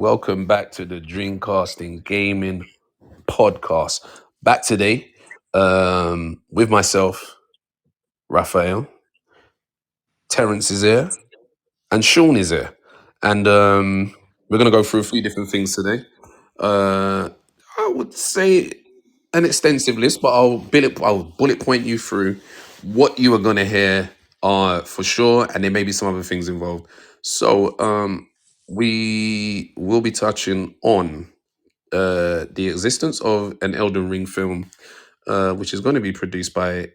welcome back to the Dreamcasting Gaming Podcast. Back today with myself, Raphael, Terence is here, and Sean is here. And we're going to go through a few different things today. I would say an extensive list, but I'll bullet point you through what you are going to hear for sure, and there may be some other things involved. So we will be touching on the existence of an Elden Ring film, which is going to be produced by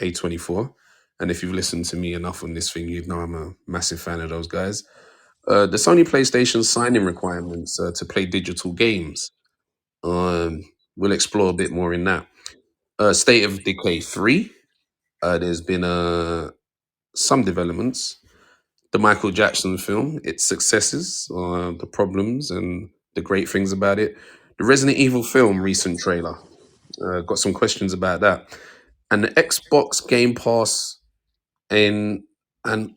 A24. And if you've listened to me enough on this thing, you'd know I'm a massive fan of those guys. The Sony PlayStation signing requirements to play digital games. We'll explore a bit more in that. State of Decay 3. There's been some developments. The Michael Jackson film, its successes, the problems, and the great things about it. The Resident Evil film recent trailer. Got some questions about that. And the Xbox Game Pass in an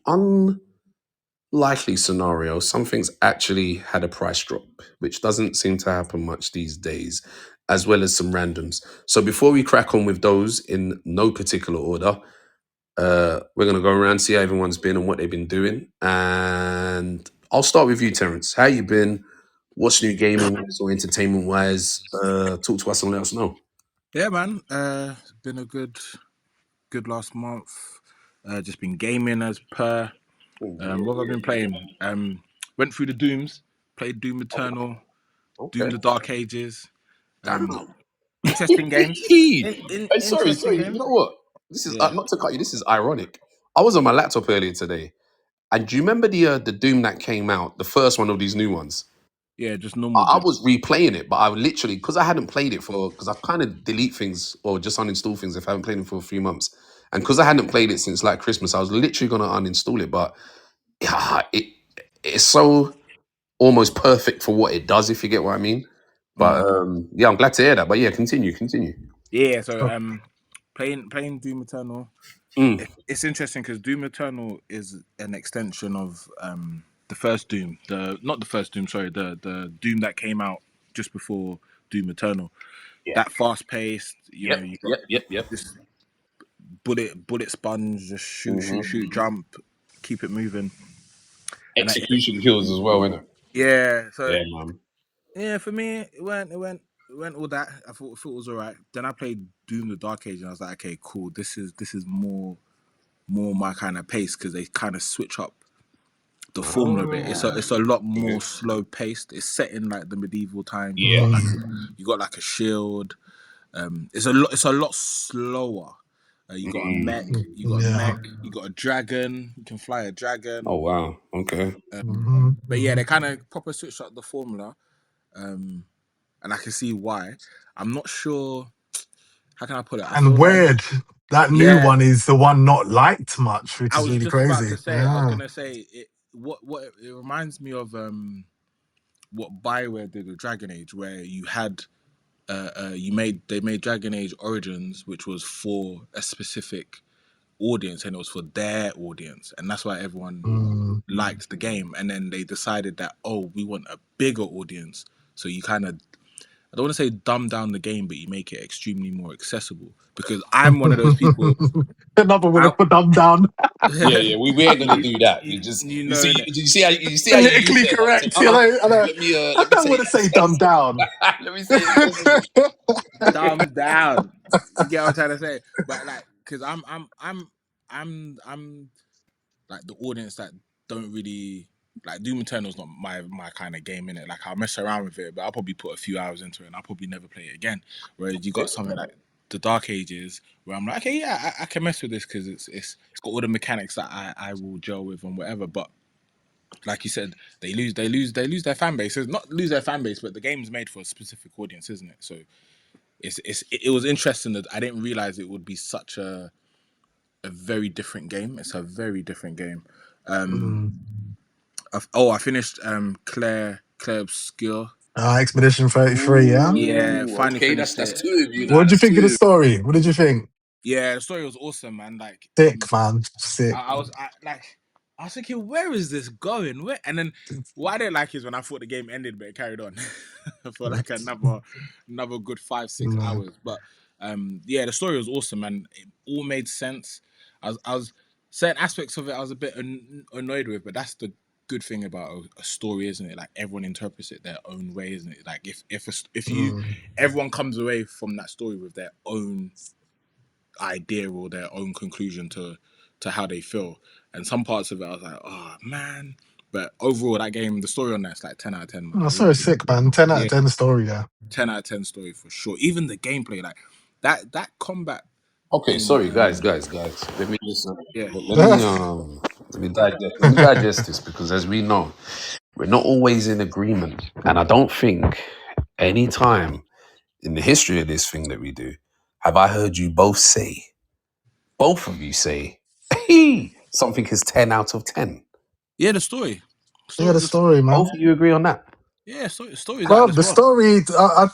unlikely scenario, something's actually had a price drop, which doesn't seem to happen much these days, as well as some randoms. So before we crack on with those in no particular order, we're going to go around, see how everyone's been and what they've been doing. And I'll start with you, Terence. How you been? What's new gaming-wise or entertainment-wise? Talk to us and let us know. Yeah, man. It's been a good last month. Just been gaming as per. What have I been playing? Went through the Dooms. Played Doom Eternal, Doom the Dark Ages. Damn. Interesting games. Hey, sorry. Interesting You games. know what? This is Yeah. not to cut you. This is ironic. I was on my laptop earlier today, and do you remember the Doom that came out, the first one of these new ones? Yeah, just normal. I Doom. was replaying it, but I would literally, because I hadn't played it because I kind of delete things or just uninstall things if I haven't played them for a few months. And because I hadn't played it since like Christmas, I was literally gonna uninstall it. But yeah, it's so almost perfect for what it does, if you get what I mean. But yeah, I'm glad to hear that. But yeah, continue. Yeah. So playing Doom Eternal. Mm. It's interesting because Doom Eternal is an extension of the first Doom. Not the first Doom. Sorry, the Doom that came out just before Doom Eternal. Yeah. That fast paced. You know, you got Yep. this bullet sponge, just shoot, jump, keep it moving. Execution kills as well, innit? Yeah. So Yeah, man. yeah, for me, it went all that. I thought it was alright. Then I played Doom the Dark Age, and I was like, okay, cool. This is more my kind of pace because they kind of switch up the formula a bit. It's a lot more slow paced. It's set in like the medieval times. Yeah. You got like a shield. It's a lot slower. You got a mech. You got a dragon. You can fly a dragon. Oh wow. Okay. But yeah, they kind of proper switched up the formula, and I can see why. I'm not sure. How can I put it? And weird. That new one is the one not liked much, which is really crazy. I was gonna say it. What it reminds me of what Bioware did with Dragon Age, where you had they made Dragon Age Origins, which was for a specific audience, and it was for their audience, and that's why everyone liked the game. And then they decided that we want a bigger audience, so you kind of, I don't want to say dumb down the game, but you make it extremely more accessible. Because I'm one of those people. Another word for dumb down. Yeah, we ain't gonna do that. You see how politically correct. I don't want to say dumb down. Let me say dumb down. You get what I'm trying to say? But like, because I'm like the audience that don't really like Doom Eternal's not my kind of game, innit? Like I'll mess around with it, but I'll probably put a few hours into it and I'll probably never play it again. Whereas you got something like the Dark Ages where I'm like, okay, yeah, I can mess with this because it's got all the mechanics that I will gel with and whatever. But like you said, they lose their fan base. It's not lose their fan base, but the game's made for a specific audience, isn't it? So it was interesting that I didn't realize it would be such a very different game. It's a very different game. I finished Claire Obscure. Expedition 33, yeah? Yeah, finally finished that's it. two of you. What did you think of the story? What did you think? Yeah, the story was awesome, man. Like sick, man. Sick. I was like, I was thinking, where is this going? Where? And then what I didn't like is when I thought the game ended, but it carried on for like another good 5-6 hours. But yeah, the story was awesome and it all made sense. I was certain aspects of it I was a bit annoyed with, but that's the good thing about a story, isn't it? Like everyone interprets it their own way, isn't it? Like everyone comes away from that story with their own idea or their own conclusion to how they feel. And some parts of it I was like, oh man. But overall that game, the story on that's like 10 out of 10, man. Oh, so sick, man. 10 out of 10 story there. 10 out of 10 story for sure. Even the gameplay, like that combat. Okay, sorry, guys. Let me just Yeah. let me digest this because as we know, we're not always in agreement, and I don't think any time in the history of this thing that we do have I heard you both of you say, something is 10 out of 10. Yeah, the story. Yeah, the story, man. Both of you agree on that? Yeah, story's Bro, out as the well. story,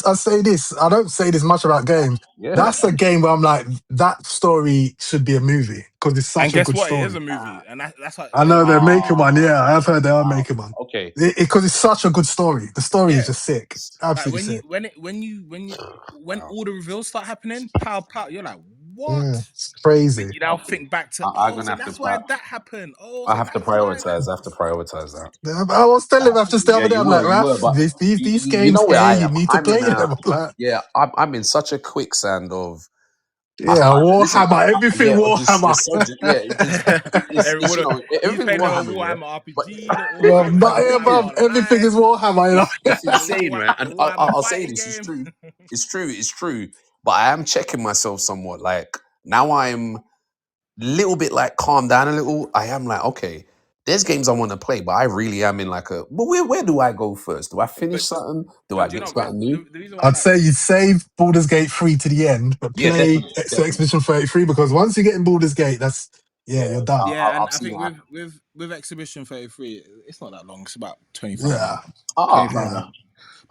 I say this, I don't say this much about games. Yeah. That's a game where I'm like, that story should be a movie because it's such And a guess good what? story. It is a movie, and that's how. I know they're making one. Yeah, I've heard they are making one. Okay. Because it's such a good story. The story is just sick, Like absolutely sick. when all the reveals start happening, pow, you're like, what? Yeah, it's crazy. You now think back to, that's why that happened. I have to prioritize that. I was telling him after the other day, I'm like, you were, Raf, but these you games know where I here, you am. need to I'm play in a- them. Like, Yeah, I'm in such a quicksand of Warhammer, everything Warhammer. Everything Warhammer RPG. But everything is Warhammer, you know? It's insane, man. And I'll say this, it's true. But I am checking myself somewhat. Like now I'm a little bit like calm down a little. I am like, okay, there's games I want to play, but I really am in like but where do I go first? Do I finish something? Do I get something new? I'd say you save Baldur's Gate 3 to the end, but play Expedition 33 because once you get in Baldur's Gate, you're done. Yeah, and I think with Exhibition 33, it's not that long. It's about 25 hours. 25 hours.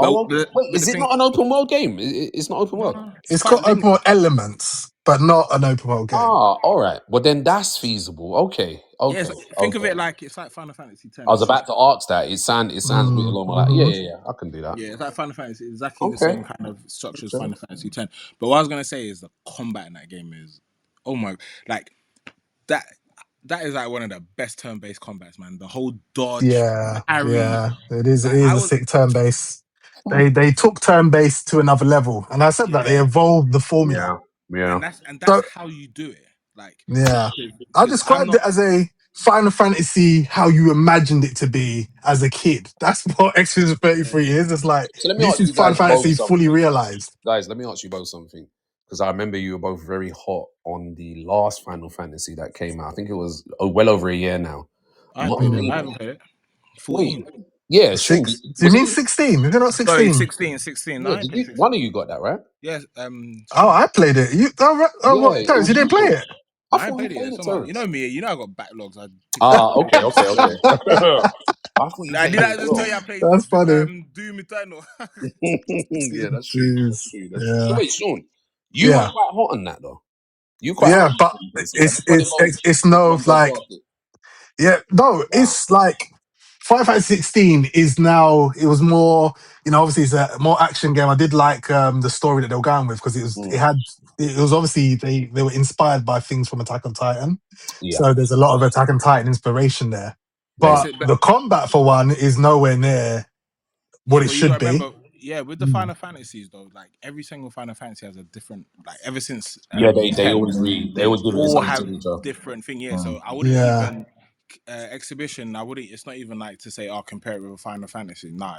Wait, is it not an open world game? It's not open world. It's got open world elements, but not an open world game. All right. Well, then that's feasible. Okay. Yes, think of it like it's like Final Fantasy X. I was about to ask that. It sounds a bit along like yeah. I can do that. Yeah, it's like Final Fantasy, exactly the same kind of structure as Final Fantasy X. But what I was gonna say is the combat in that game is, oh my, like that is like one of the best turn-based combats, man. The whole dodge, parry. Yeah, it is. It is a sick turn-based. They took turn-based to another level, and I said that they evolved the formula. Yeah, and that's how you do it. Like, I described it as a Final Fantasy how you imagined it to be as a kid. That's what Expedition 33 is. It's like this is Final Fantasy fully realized. Guys, let me ask you both something. Because I remember you were both very hot on the last Final Fantasy that came out. I think it was well over a year now. I haven't played it. 14. Wait, yeah, do you mean 16? Is it not 16? Sorry, 16. Yeah, one of you got that, right? Yes. I played it. Terrence, you didn't play it? I ain't played it. You know me. You know I got backlogs. Okay. I did I just tell you I played That's funny. Doom Eternal? Yeah, that's true. So wait, Sean, you were quite hot on that though. But it's no like it's like Final Fantasy 16 is now. It was more, obviously it's a more action game. I did like the story that they were going with because it was obviously they were inspired by things from Attack on Titan. Yeah. So there's a lot of Attack on Titan inspiration there. But the combat for one is nowhere near what it should be. With the Final Fantasies though, like every single Final Fantasy has a different, like ever since they always all have different thing. Yeah, so I wouldn't even Exhibition. It's not even like to say compare it with a Final Fantasy. No,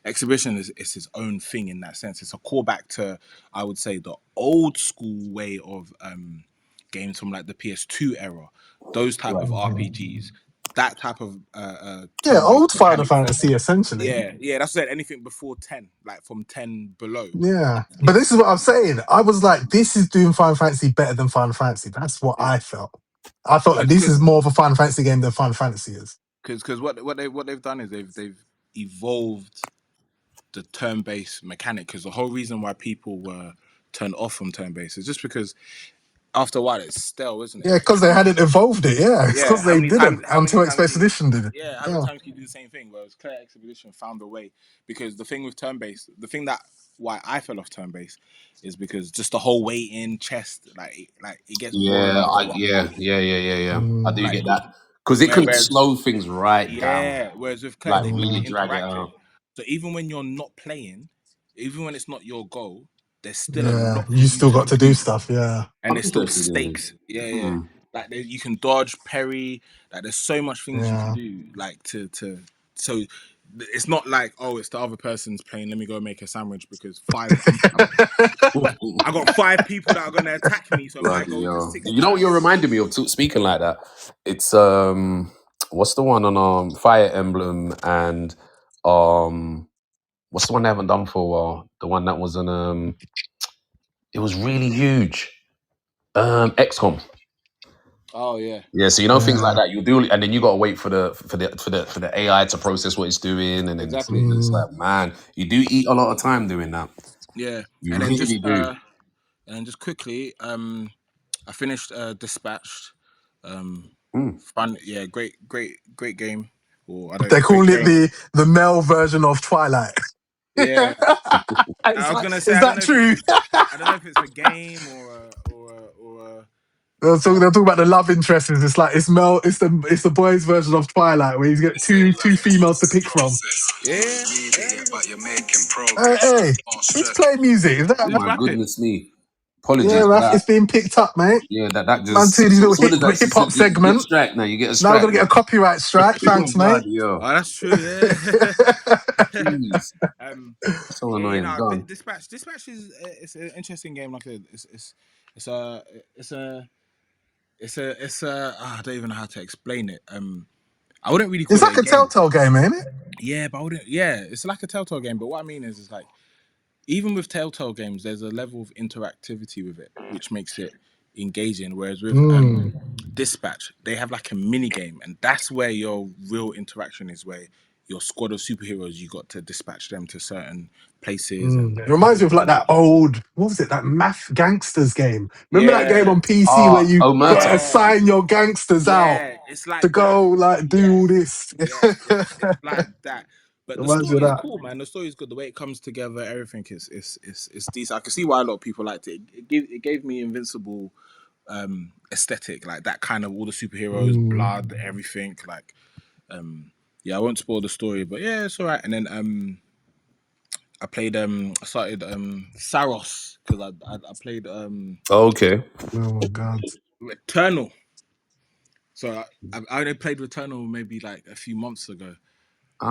Exhibition is its own thing in that sense. It's a callback to, I would say, the old school way of games from like the PS2 era. Those type of RPGs. That type of old Final Fantasy essentially. Yeah, that's it. Anything before 10, like from 10 below. Yeah, but this is what I'm saying. I was like, this is doing Final Fantasy better than Final Fantasy. That's what I felt. I thought that this is more of a Final Fantasy game than Final Fantasy is. Because what they've done is they've evolved the turn-based mechanic. Because the whole reason why people were turned off from turn-based is just because After a while, it's stale, isn't it? Yeah, because they hadn't evolved it. Yeah, it's because How they many times? didn't How many until times? Expedition did it. How many times can you do the same thing? Whereas Claire Expedition found a way, because the thing with turn-based, the thing that why I fell off turn-based is because just the whole waiting chest, like it gets boring Yeah, after a while. yeah. I do Mm, get Like that because it can whereas slow things right down, whereas with Claire like they make really it mm, drag it interactive. out. So even when you're not playing, even when it's not your goal, there's still a yeah, lot for you you still to got to do do, stuff. Yeah. and I'm there's still interested in it. stakes. Yeah. Hmm. Like you can dodge, parry. Like there's so much things you can Yeah. do. Like to so it's not like, oh, it's the other person's playing. Let me go make a sandwich because I got 5 people that are gonna attack me. So my Bloody goal is just hell. 6 You know what you're attacks. reminding me of speaking like that? It's what's the one on Fire Emblem and what's the one they haven't done for a while? The one that was on it was really huge. XCOM. Oh yeah, Yeah, so things like Yeah. that you do, and then you gotta wait for the AI to process what it's doing, and then exactly. it's Mm. like, man, you do eat a lot of time doing that. Yeah, You and then really do. quickly, I finished Dispatched. Mm. Fun, yeah, great game. Or I don't They great call it game. the male version of Twilight. Yeah, I was gonna say Is I don't that know if it's true? I don't know if it's a game or They're talking about the love interests. It's like it's Mel. It's the boys' version of Twilight, where you get two females to pick from. yeah. There you go. Hey, who's playing music? Is Oh that? Who's my rapping? goodness me! Yeah, Apologies for Raf, that. it's being picked up, mate. Yeah, that Man, just to his little what is that? hip hop You get a segment. strike now. You get a Now we're strike gonna get a now. copyright strike. Thanks, mate. Bloody hell! Oh, that's true. Yeah. Jeez, um. so Yeah. annoying. Gone. Dispatch is it's an interesting game. Like I said, it's a it's a I don't even know how to explain it. I wouldn't really It's call it like a a game. Telltale game, ain't it? Yeah, but I wouldn't. Yeah, it's like a Telltale game. But what I mean is like even with Telltale games, there's a level of interactivity with it, which makes it engaging. Whereas with Mm, Dispatch, they have like a mini game, and that's where your real interaction is. Where your squad of superheroes, you got to dispatch them to certain places, and It reminds me of like that old, what was it? That Math Gangsters game. Remember that game yeah, on PC where you got to Omerta. yeah, assign your gangsters out yeah. It's to like that. go like do all Yes, this. yes, it's like that. But the Reminds me of story is that. cool, man. The story is good. The way it comes together, everything is decent. I can see why a lot of people liked it. It gave me Invincible aesthetic, like that kind of all the superheroes, Mm. blood, everything. Like, yeah, I won't spoil the story, but yeah, it's all right. And then I played I started Saros because I played Okay. Oh my god. Returnal. So I only played Returnal maybe like a few months ago.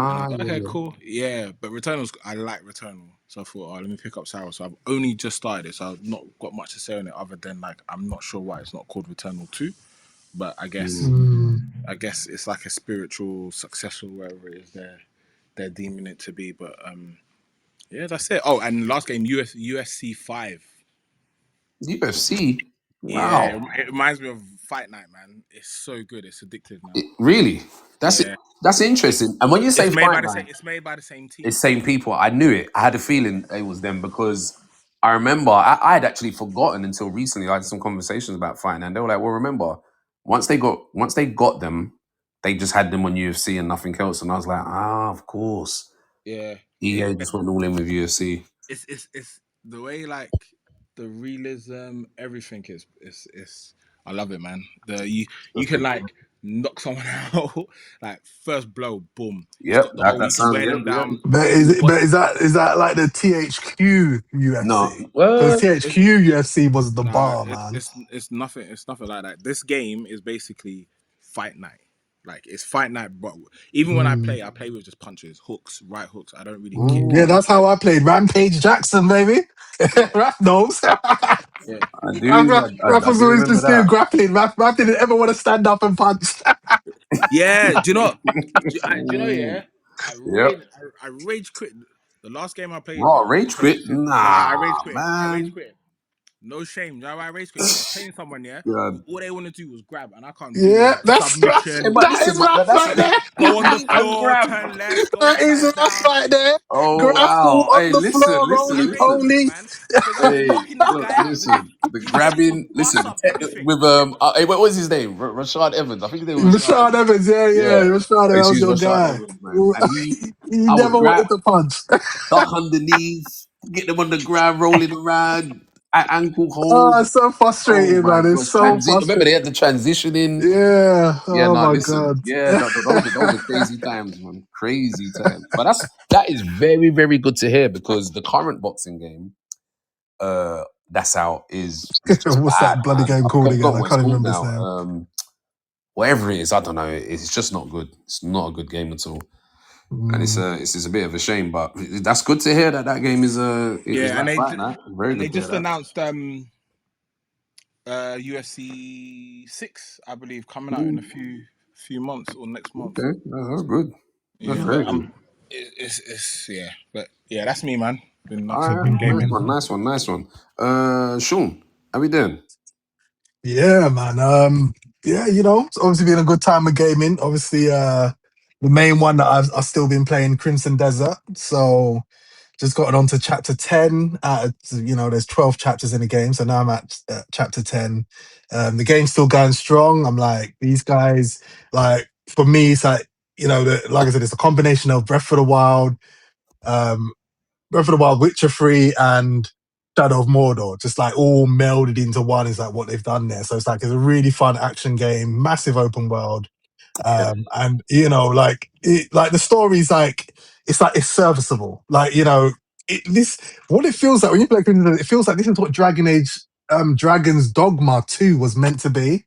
And I Ah, was like, yeah, okay, yeah. cool. Yeah, but Returnal's, I like Returnal. So I thought, oh, let me pick up Sarah. So I've only just started it. So I've not got much to say on it other than like, I'm not sure why it's not called Returnal 2. But Mm. I guess it's like a spiritual successor, wherever it is they're deeming it to be. But yeah, that's it. Oh, and last game, USC 5. UFC. Yeah, Wow. it reminds me of Fight Night, man. It's so good. It's addictive now. Really? That's it. Yeah. That's interesting. And when you say It's made Fight by the Night, same it's made by the same team. it's same people. I knew it. I had a feeling it was them because I remember I had actually forgotten until recently. I had some conversations about fighting, and they were like, "Well, remember, once they got them, they just had them on UFC and nothing else." And I was like, "Ah, of course." Yeah. EA just went all in with UFC. It's the way like the realism, everything is I love it, man. You can like knock someone out, like first blow, boom. It's Yep, got the that whole that you can sounds. wear Yep, them yep. down. But What is that like the THQ No, UFC? Because well, it's THQ UFC was the nah, bar, man. it's nothing like that. This game is basically fight night. Like it's fight night, but even when Mm. I play with just punches, hooks, right hooks. I don't really care. Yeah, mm, that's how I played Rampage Jackson, baby. Yeah, Raph knows. yeah. I do. Raph I was do always remember just doing that. grappling. Raph didn't ever want to stand up and punch. Yeah, do you know? Do you know? Mm, Yeah, I yep. rage. I rage quit. The last game I played, Mm. Raw the rage quit. competition. Nah, I rage Nah, quit. I rage man. quit. No shame. You know why race quit? Because I was playing someone, yeah, God. who all they want to do was grab, and I can't do all Yeah, that that's Hey, submission. but that listen, is rough that's right there. Go on the and floor, grab. turn left, go That is upside rough down. right there. Oh Grapple wow! on Hey, the floor, I roly race quit, poly. man, because I was Hey, knocking this look, guy out. listen. The grabbing, Bust listen. up everything. With hey, what was his name? Rashad Evans. I think his name was Rashad Rashad Evans. Evans, yeah, Yeah, Rashad, I that used to was use your Rashad guy. Evans, man. And He I would never grab, wanted to punch. duck underneath, get them on the ground, rolling around, ankle Oh, hold. it's so Oh frustrating, my man. It's gosh! so Remember frustrating. they had the transition in. Yeah. Yeah, Oh no, my listen. god. Yeah, those are crazy times, man. Crazy times. But that is very, very good to hear because the current boxing game, that's out is just What's bad, that bloody man. game I called again? forgot I what it's can't even called remember his now. name. Whatever it is, I don't know. It's just not good. It's not a good game at all, and Mm. it's a bit of a shame. But that's good to hear that game is is Yeah, like right now. Very and they good to hear just that. announced UFC 6, I believe, coming out in a few months or next month. Okay, that's good. That's Yeah, very but good. it's yeah, but yeah, that's me, man. Been like I All said, right, been nice gaming. one, nice one, nice one. Sean, how we doing? Yeah, man. Yeah, it's obviously been a good time of gaming. Obviously, the main one that I've still been playing, Crimson Desert. So just gotten on to chapter 10. There's 12 chapters in the game, so now I'm at chapter 10. The game's still going strong. I'm like, these guys, like, for me, it's like, like I said, it's a combination of Breath of the Wild, um, Witcher 3, and Shadow of Mordor, just like all melded into one is like what they've done there. So it's a really fun action game, massive open world. Yeah. And like the story's like it's serviceable. Like, what it feels like when you play Crimson Desert, it feels like this is what Dragon's Dogma 2 was meant to be.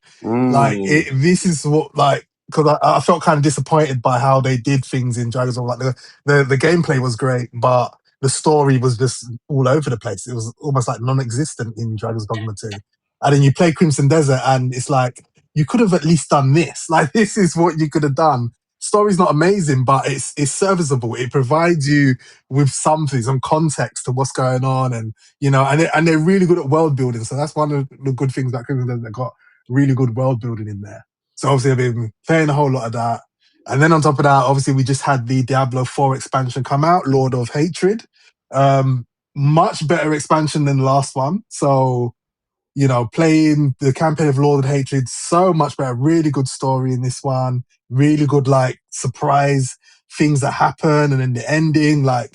Like this is what, like, because I felt kind of disappointed by how they did things in Dragon's Dogma. Like the gameplay was great, but the story was just all over the place. It was almost like non-existent in Dragon's Dogma 2. And then you play Crimson Desert and it's like, you could have at least done this. Like, this is what you could have done. Story's not amazing, but it's serviceable. It provides you with something, some context to what's going on, and and they're really good at world building. So that's one of the good things about Crimson Desert. They got really good world building in there. So obviously I've been playing a whole lot of that. And then on top of that, obviously we just had the Diablo 4 expansion come out, Lord of Hatred. Much better expansion than the last one. So playing the campaign of Lord of Hatred, so much better. Really good story in this one. Really good, like, surprise things that happen, and then the ending, like,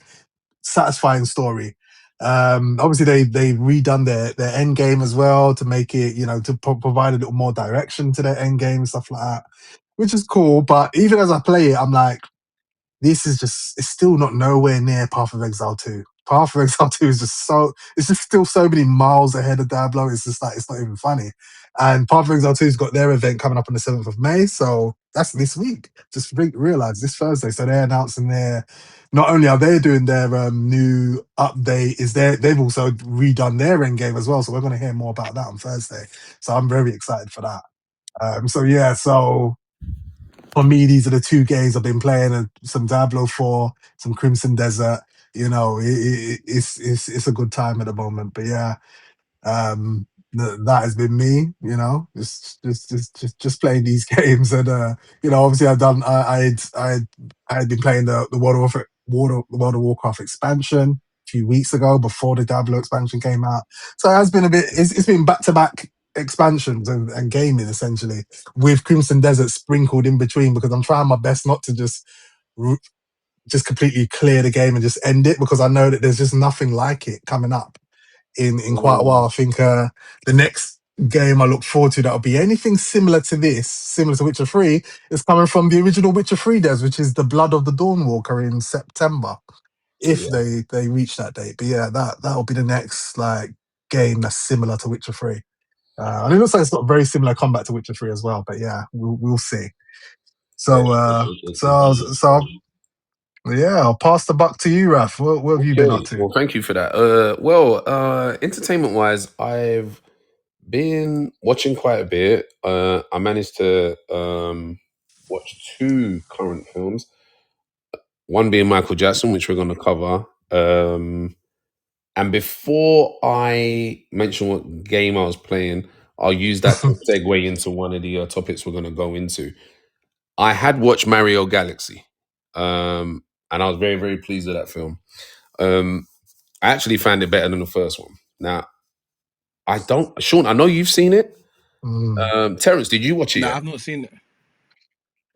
satisfying story. Obviously they redone their end game as well to make it, to provide a little more direction to their end game and stuff like that, which is cool. But even as I play it, I'm like, it's still not nowhere near Path of Exile 2. Path of Exile 2 is it's just still so many miles ahead of Diablo. It's just like, it's not even funny. And Path of Exile 2's got their event coming up on the 7th of May. So that's this week. Just realized this Thursday. So they're announcing not only are they doing their new update, they've also redone their end game as well. So we're going to hear more about that on Thursday. So I'm very excited for that. So for me, these are the two games I've been playing, and some Diablo 4, some Crimson Desert. It's a good time at the moment. But yeah, that has been me. Just playing these games, and obviously I had been playing the World of Warcraft expansion a few weeks ago before the Diablo expansion came out. So it has been it's been back to back expansions and gaming essentially, with Crimson Desert sprinkled in between, because I'm trying my best not to just completely clear the game and just end it, because I know that there's just nothing like it coming up in quite a while. I think the next game I look forward to that'll be anything similar to this, similar to Witcher 3, is coming from the original Witcher 3 devs, which is the Blood of the Dawnwalker in September, if Yeah. they reach that date. But yeah, that'll be the next, like, game that's similar to Witcher 3. And it looks like it's got very similar combat to Witcher 3 as well. But yeah, we'll see. Yeah, I'll pass the buck to you, Raf. What have you been up Okay. to? Well, thank you for that. Entertainment wise, I've been watching quite a bit. I managed to watch two current films. One being Michael Jackson, which we're going to cover, And before I mention what game I was playing, I'll use that to segue into one of the topics we're going to go into. I had watched Mario Galaxy, and I was very, very pleased with that film. I actually found it better than the first one. Now, Sean, I know you've seen it. Terrence, did you watch it No, yet? I've not seen it.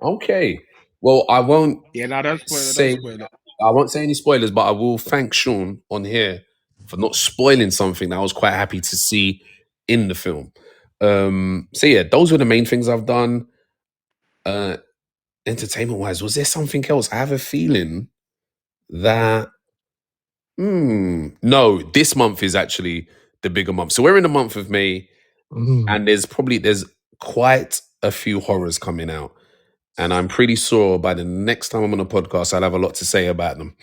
Okay. Well, I won't Yeah, no, don't spoil it. say Don't spoil it. I won't say any spoilers, but I will thank Sean on here for not spoiling something that I was quite happy to see in the film. So yeah, those were the main things I've done. Entertainment wise, was there something else? I have a feeling that no, this month is actually the bigger month. So we're in the month of May, and there's quite a few horrors coming out. And I'm pretty sure by the next time I'm on a podcast, I'll have a lot to say about them.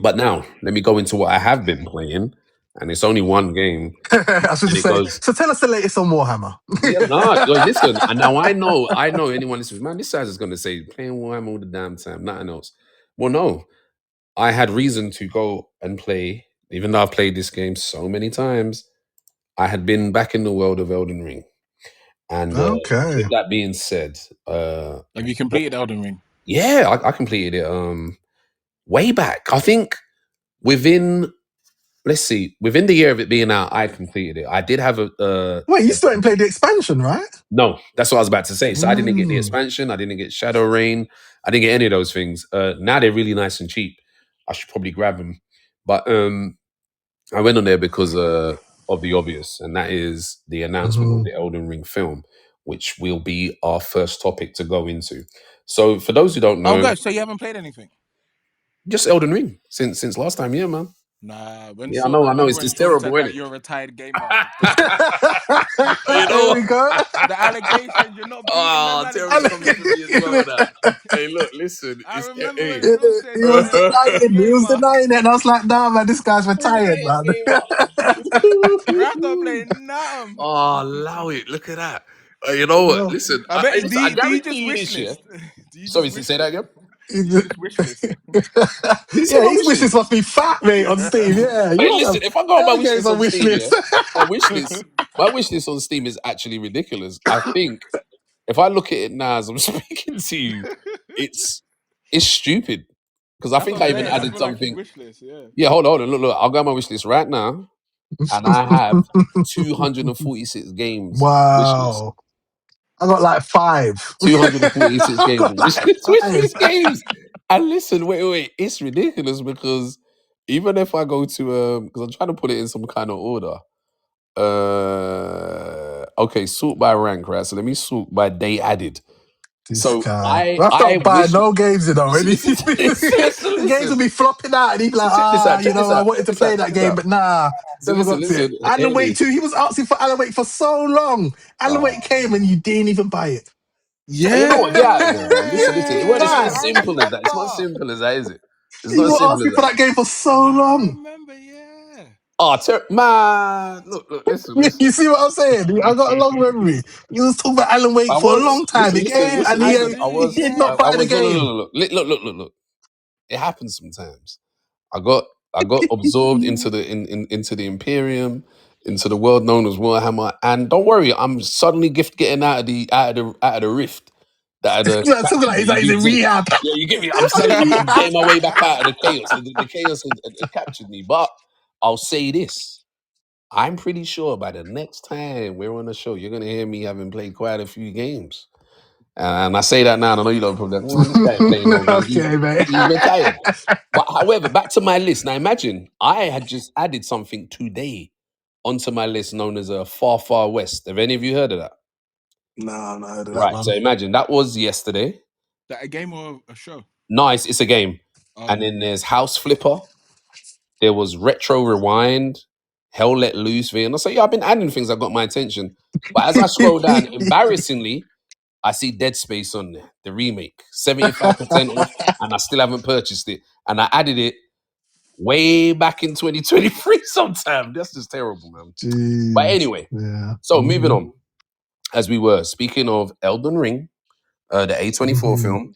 But now, let me go into what I have been playing. And it's only one game. I should just say, so tell us the latest on Warhammer. Yeah, no, listen. And now I know anyone listens, man, this guy's is going to say, playing Warhammer all the damn time, nothing else. Well, no. I had reason to go and play, even though I've played this game so many times, I had been back in the world of Elden Ring. And Okay. with that being said, Have you completed Elden Ring? yeah, I completed it way back. I think within the year of it being out, I completed it. I did have a Wait, you still haven't played the expansion, right? no, that's what I was about to say. So I didn't get the expansion, I didn't get Shadow Rain, I didn't get any of those things. Now they're really nice and cheap. I should probably grab them. But I went on there because of the obvious, and that is the announcement of the Elden Ring film, which will be our first topic to go into. So for those who don't know, Oh, God, so you haven't played anything? just Elden Ring since last time, yeah, man. Nah, I know it's terrible, isn't it? You're a retired gamer. You know, there we go. The allegations, you're not beating them Terrence comes allegations. to me as well with that. Hey, look, listen. I remember when He Phil said was denying it, and I was like, nah, man, this guy's retired, man. Rap don't play nothing. Oh, allow it. Look at that. You know what? No. Listen, I bet, do you guarantee just you wish this year. list? Do you Sorry, just wish say that again. list? Do you just wish list? Yeah, his wish list must be fat, mate, on Steam. Yeah, Hey, listen, if I go on my wish list on wish Steam, list. yeah, my wish list on Steam is actually ridiculous. I think if I look at it now as I'm speaking to you, it's stupid. Because I think I even added something. Wish list, yeah. Yeah, hold on. Look. I'll go on my wish list right now. And I have 246 games. Wow. I got like 5. 246 games. Wish list games. And listen, wait. It's ridiculous because even if I go to because I'm trying to put it in some kind of order. Okay, sort by rank, right? So let me sort by day added. This guy. I don't buy no games, you know. The games will be flopping out, and he'd be like, I wanted to play that game, but nah. So listen, Alan Wake 2, he was asking for Alan Wake for so long. Alan Wake came and you didn't even buy it. Yeah. You know what? Yeah. Listen. It's not as simple as that. It's not as simple as that, is it? It's not as simple as that. For that game for so long. I remember, yeah. Oh, man. Look, listen. You see what I'm saying? I got a long memory. You was talking about Alan Wake for a long time. He did not buy the game. Look. It happens sometimes. I got absorbed into the into the Imperium, into the world known as Warhammer, and don't worry, I'm suddenly getting out of the rift. He's in rehab. Yeah, you get me. I'm suddenly getting my way back out of the chaos. The chaos had captured me. But I'll say this: I'm pretty sure by the next time we're on the show, you're gonna hear me having played quite a few games. And I say that now, and I know you don't probably like, this guy playing no games. He's retired. But however, back to my list. Now imagine I had just added something today onto my list known as a Far Far West. Have any of you heard of that? No, I heard of that. Right. So imagine that was yesterday. Is that a game or a show? Nice, it's a game. And then there's House Flipper. There was Retro Rewind, Hell Let Loose. And I say, I've been adding things that got my attention. But as I scroll down, embarrassingly, I see Dead Space on there, the remake, 75% off, and I still haven't purchased it. And I added it way back in 2023 sometime. That's just terrible, man. Jeez. But anyway, so moving on. As we were speaking of Elden Ring, the A24 film,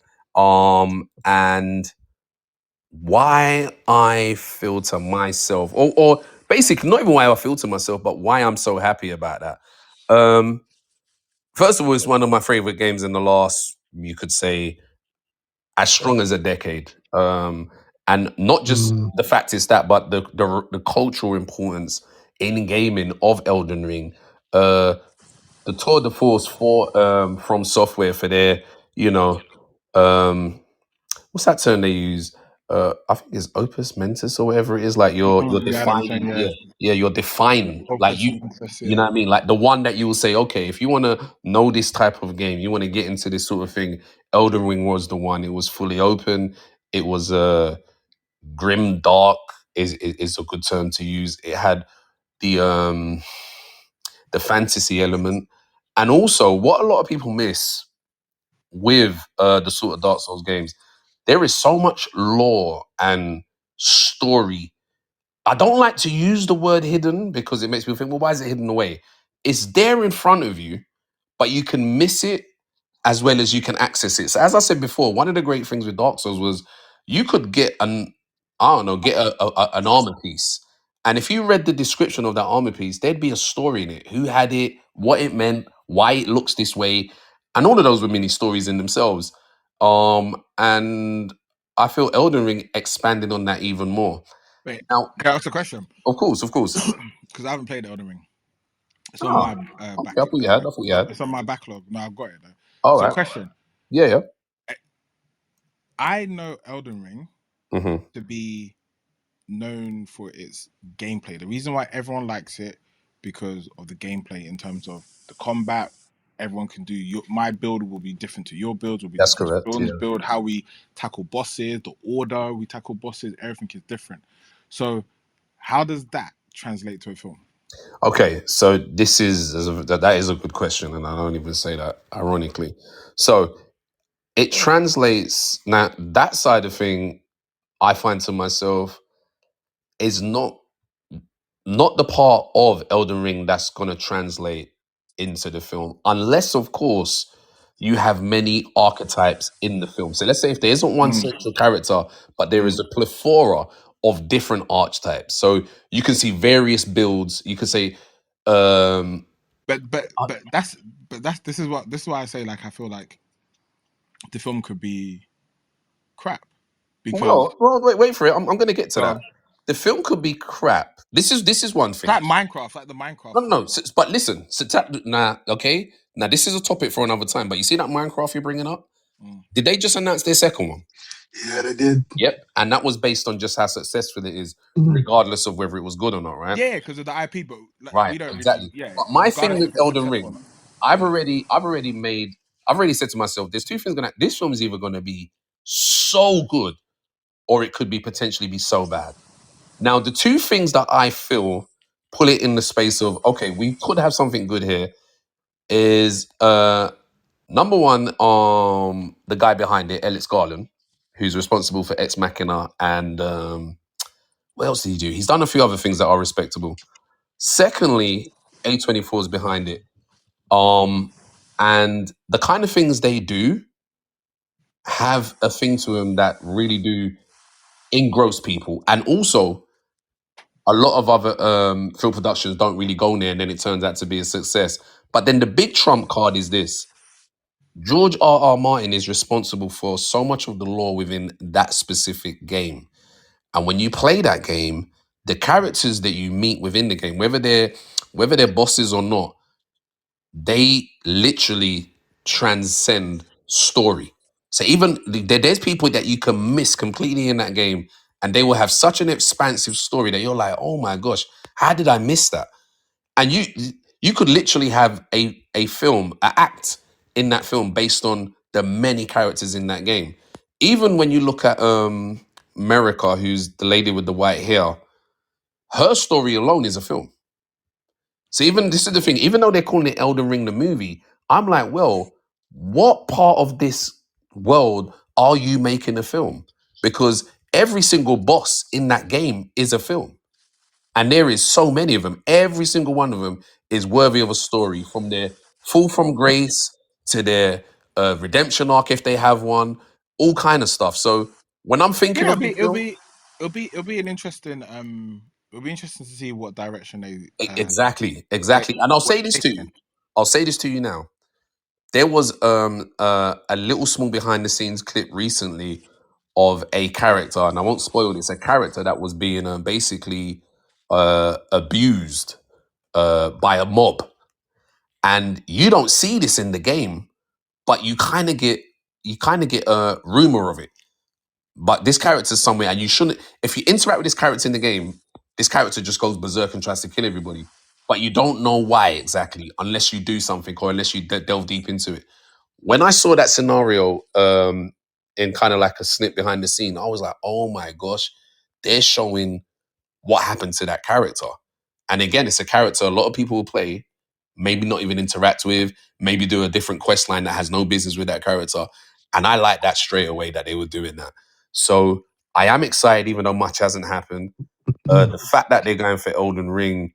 and why I feel to myself, or basically not even why I feel to myself, but why I'm so happy about that. First of all, it's one of my favorite games in the last, you could say, as strong as a decade. And not just Mm. the fact is that, but the cultural importance in gaming of Elden Ring. The tour de force for from software for their, you know, um, what's that term they use? I think it's opus mentis or whatever it is. Like you're Yeah, I know what you're saying. defining, Yeah, you're defining. Like Opus Mentis, you know yeah. what I mean? Like the one that you will say, okay, if you want to know this type of game, you want to get into this sort of thing. Elden Ring was the one. It was fully open. It was grim dark is a good term to use. It had the fantasy element, and also what a lot of people miss with the sort of Dark Souls games, there is so much lore and story. I don't like to use the word hidden because it makes me think, well, why is it hidden away? It's there in front of you, but you can miss it as well as you can access it. So as I said before, one of the great things with Dark Souls was you could get get an armor piece. And if you read the description of that armor piece, there'd be a story in it. Who had it, what it meant, why it looks this way. And all of those were mini stories in themselves. And I feel Elden Ring expanded on that even more. Wait, Now, can I ask a question? of course. Because I haven't played Elden Ring. It's on Ah, my okay, I thought you had. I thought you had. it's on my backlog. No, I've got it though. All So, right. question: Yeah. I know Elden Ring hmm to be known for its gameplay. The reason why everyone likes it because of the gameplay in terms of the combat. Everyone can do my build will be different to your build, will be That's different to correct. Dawn's Yeah. build. How we tackle bosses, the order we tackle bosses, everything is different. So, how does that translate to a film? Okay, so that is a good question, and I don't even say that ironically. So it translates now that side of thing. I find to myself is not the part of Elden Ring that's going to translate into the film, unless of course you have many archetypes in the film. So let's say if there isn't one Mm, central character, but there is a plethora of different archetypes. So you can see various builds. You could say. Um, but that's this is why I say like I feel like the film could be crap because well, wait for it. I'm going to get to that. um, The film could be crap. This is one it's thing. like Minecraft, like the Minecraft No, no, film. no. But listen. Nah, okay. Now this is a topic for another time. But you see that Minecraft you're bringing up? Mm. Did they just announce their second one? Yeah, they did. Yep. And that was based on just how successful it is, Mm. regardless of whether it was good or not, right? Yeah, because of the IP, but like, Right. we don't really Exactly. yeah. But my thing Regardless with if it's Elden successful or Ring, not. I've already said to myself, there's two things this film is either gonna be so good or it could be potentially be so bad. Now, the two things that I feel pull it in the space of okay, we could have something good here is number one, the guy behind it, Alex Garland, who's responsible for Ex Machina and what else did he do? He's done a few other things that are respectable. Secondly, A24 is behind it. And the kind of things they do have a thing to them that really do engross people. And also, a lot of other film productions don't really go there, and then it turns out to be a success. But then the big trump card is this: George R. Martin is responsible for so much of the lore within that specific game, and when you play that game, the characters that you meet within the game, whether they're bosses or not, they literally transcend story. So even there's people that you can miss completely in that game, and they will have such an expansive story that you're like, oh my gosh, how did I miss that? And you could literally have a film, an act in that film based on the many characters in that game. Even when you look at America, who's the lady with the white hair, her story alone is a film. So even this is the thing, even though they're calling it Elden Ring the movie, I'm like, well, what part of this world are you making a film? Because every single boss in that game is a film. And there is so many of them. Every single one of them is worthy of a story, from their fall from grace to their redemption arc if they have one, all kind of stuff. So when I'm thinking Yeah, of the film, it'll be an interesting it'll be interesting to see what direction they exactly, they and I'll what say this they to take you. in. I'll say this to you now. There was a little small behind the scenes clip recently of a character, and I won't spoil this. A character that was being basically abused by a mob, and you don't see this in the game, but you kind of get a rumor of it. But this character's somewhere, and you shouldn't. If you interact with this character in the game, this character just goes berserk and tries to kill everybody. But you don't know why exactly, unless you do something or unless you delve deep into it. When I saw that scenario in kind of like a snip behind the scene, I was like, oh my gosh, they're showing what happened to that character. And again, it's a character a lot of people will play, maybe not even interact with, maybe do a different quest line that has no business with that character. And I like that straight away that they were doing that. So I am excited, even though much hasn't happened. The fact that they're going for Elden Ring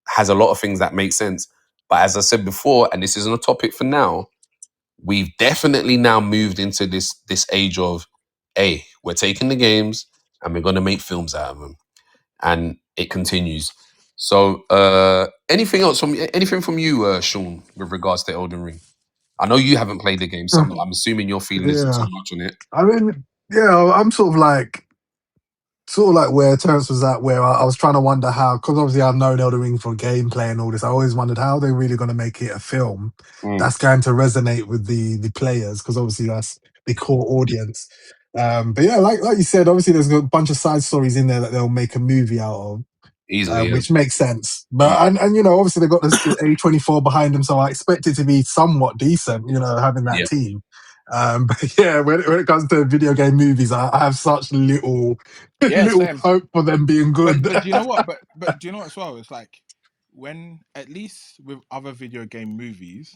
has a lot of things that make sense. But as I said before, and this isn't a topic for now, we've definitely now moved into this age of, hey, we're taking the games and we're going to make films out of them, and it continues. So, anything from you, Sean, with regards to Elden Ring? I know you haven't played the game, so I'm assuming your feeling isn't Yeah, too much on it. I mean, yeah, I'm sort of like where Terrence was at, where I was trying to wonder how, because obviously I've known Elden Ring for gameplay and all this. I always wondered how they're really going to make it a film Mm, that's going to resonate with the players, because obviously that's the core audience. But yeah, like you said, obviously there's a bunch of side stories in there that they'll make a movie out of. easily, yeah. Which makes sense. But and you know, obviously they've got this the A24 behind them, so I expect it to be somewhat decent. You know, having that Yeah. team. But yeah, when it comes to video game movies, I have such little Yeah, little same. hope for them being good. But do you know what? But do you know what as well? It's like when at least with other video game movies,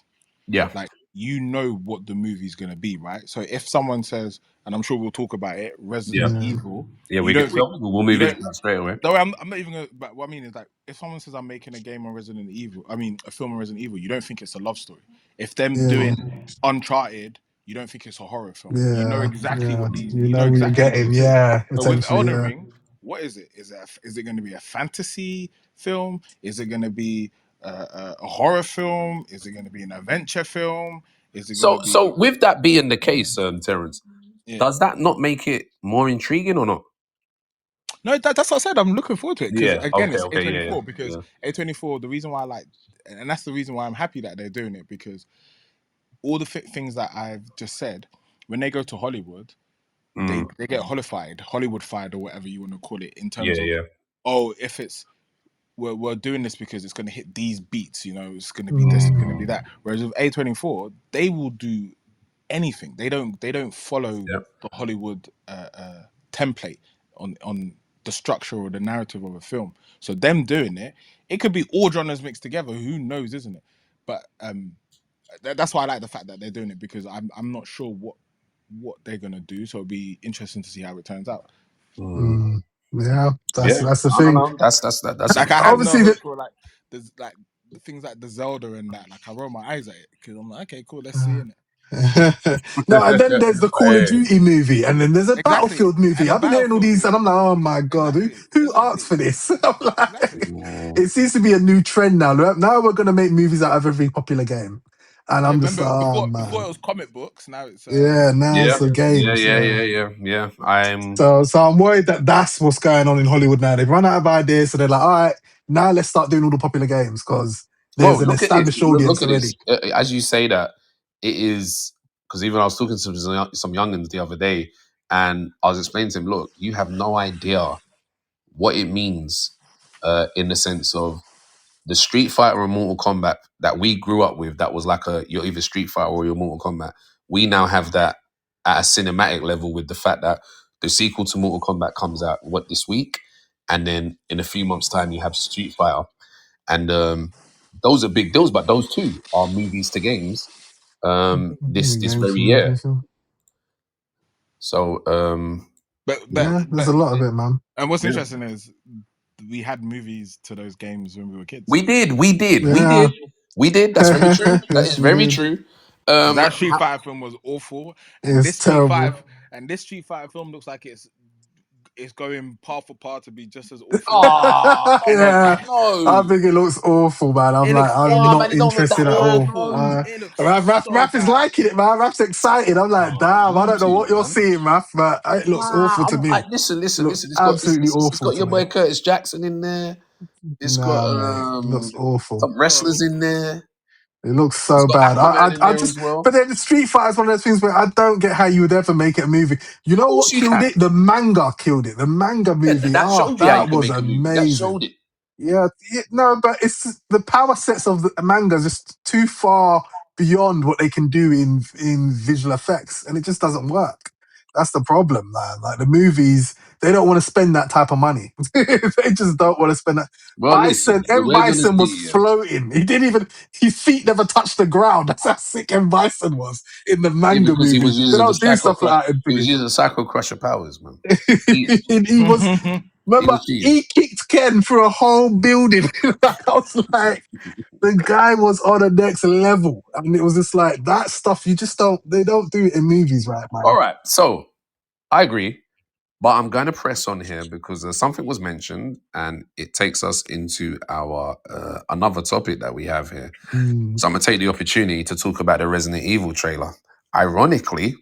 Yeah. like you know what the movie's gonna be, right? So if someone says, and I'm sure we'll talk about it, Yeah. Resident Yeah, Evil, Yeah, you don't think we'll you move into don't. that straight away. No, I'm not even gonna. But what I mean is like, if someone says I'm making a game on Resident Evil, I mean a film on Resident Evil, you don't think it's a love story. If them yeah, doing Uncharted, you don't think it's a horror film. You know yeah, exactly yeah. what these. You You know know what you're exactly what getting. this is. Yeah, So with essentially. Elden Yeah. Ring, what is it? Is it going to be a fantasy film? Is it going to be a horror film? Is it going to be an adventure film? Is it going to So, be? with that being the case, Terence, Yeah. does that not make it more intriguing or not? No, that's what I said. I'm looking forward to it because Yeah. again, Okay. it's Okay. Yeah. A24. Because Yeah. A24, the reason why I like, and that's the reason why I'm happy that they're doing it, because all the things that I've just said, when they go to Hollywood, Mm, they get Hollywoodified or whatever you want to call it, in yeah. terms of, Yeah. oh, if it's we're doing this because it's going to hit these beats, you know, it's going to be this, it's going to be Mm, that. Whereas with A24, they will do anything. They don't follow Yeah. the Hollywood template on the structure or the narrative of a film. So them doing it, it could be all genres mixed together. Who knows, isn't it? But that's why I like the fact that they're doing it, because I'm not sure what they're gonna do. So it'll be interesting to see how it turns out. Mm, mm. Yeah, yeah. that's the I don't thing. know. That's Like I have no Obviously, hope for like there's like the things like the Zelda and that. Like I roll my eyes at it because I'm like, okay, cool, let's see it. no, and then there's the Call of Hey, Duty movie, and then there's a Exactly, Battlefield movie. and the I've been hearing all Battlefield these, and I'm movie. like, oh my god, who asked Exactly. for this? I'm like, Exactly. it seems to be a new trend now. Now we're gonna make movies out of every popular game, and Yeah, I'm just like, remember oh before it man, was comic books. Now it's yeah, now it's yeah. the video games. games, yeah. Yeah. I'm. So I'm worried that that's what's going on in Hollywood now. They've run out of ideas, so they're like, all right, now let's start doing all the popular games because Bro, there's an look at this. established audience Look at this. already. As you say that, it is because even I was talking to some youngins the other day, and I was explaining to him, look, you have no idea what it means in the sense of the Street Fighter and Mortal Kombat that we grew up with. That was like you're either Street Fighter or you're Mortal Kombat. We now have that at a cinematic level with the fact that the sequel to Mortal Kombat comes out this week, and then in a few months' time you have Street Fighter. And those are big deals, but those two are movies to games. This Games very for year. movies. So Yeah, there's a lot of it, man. And what's yeah. interesting is we had movies to those games when we were kids. we did. Yeah. That's very true. That Yes, is we very did. true. Because that Street Fighter film was awful, and It's this P5, terrible. And this Street Fighter film looks like it's going par for par to be just as awful. Oh, come on, Yeah, man. I No. think it looks awful, man. I'm It looks No, man, not it don't look that interested at bad, all. man. it looks Raph is so bad. liking it, man. Raph's excited. I'm like, Oh, damn, I you don't know two, what you're man. seeing, Raph, but it looks awful to me. Listen. It looks It's absolutely awful got to your boy me. Curtis Jackson in there. It's got Nah, mate, it looks awful. some wrestlers in there. It looks It's so got bad. Aquaman in I there as just, well. but then the Street Fighter is one of those things where I don't get how you would ever make it a movie. You know course what you killed can. it? The manga killed it. The manga Yeah, movie. that Oh, showed you how you that can was make a movie. That amazing. showed it. Yeah, no, but it's the power sets of the manga is just too far beyond what they can do in visual effects, and it just doesn't work. That's the problem, man. Like the movies, they don't want to spend that type of money. They just don't want to spend that. Well, listen, M. we're gonna Bison was see. floating. He didn't even, his feet never touched the ground. That's how sick M. Bison was in the Yeah, manga because he was movies. They using the don't do Psycho stuff Crush. like that in He was things. using the Psycho Crusher powers, man. He, And he was, he remember, was cheating. he kicked Ken through a whole building. I was like, the guy was on the next level. And it was just like, that stuff, they don't do it in movies, right, man? All right, so I agree, but I'm going to press on here because something was mentioned, and it takes us into our another topic that we have here. Mm. So I'm going to take the opportunity to talk about the Resident Evil trailer. Ironically,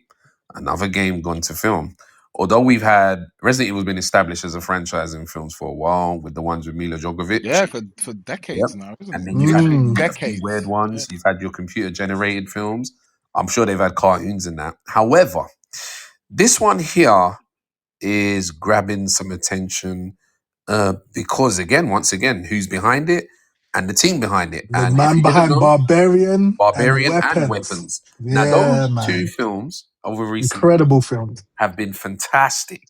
another game gone to film. Although we've had Resident Evil's been established as a franchise in films for a while, with the ones with Mila Jovovich. Yeah, for decades now, isn't And it? then you've had Mm. a few weird Decades. ones. You've had your computer generated films. I'm sure they've had cartoons in that. However, this one here is grabbing some attention because, once again, who's behind it and the team behind it. The And if man you didn't behind know, Barbarian and Barbarian and Weapons. Weapons. Now, Yeah, those two man. films over recent Incredible films. have been fantastic.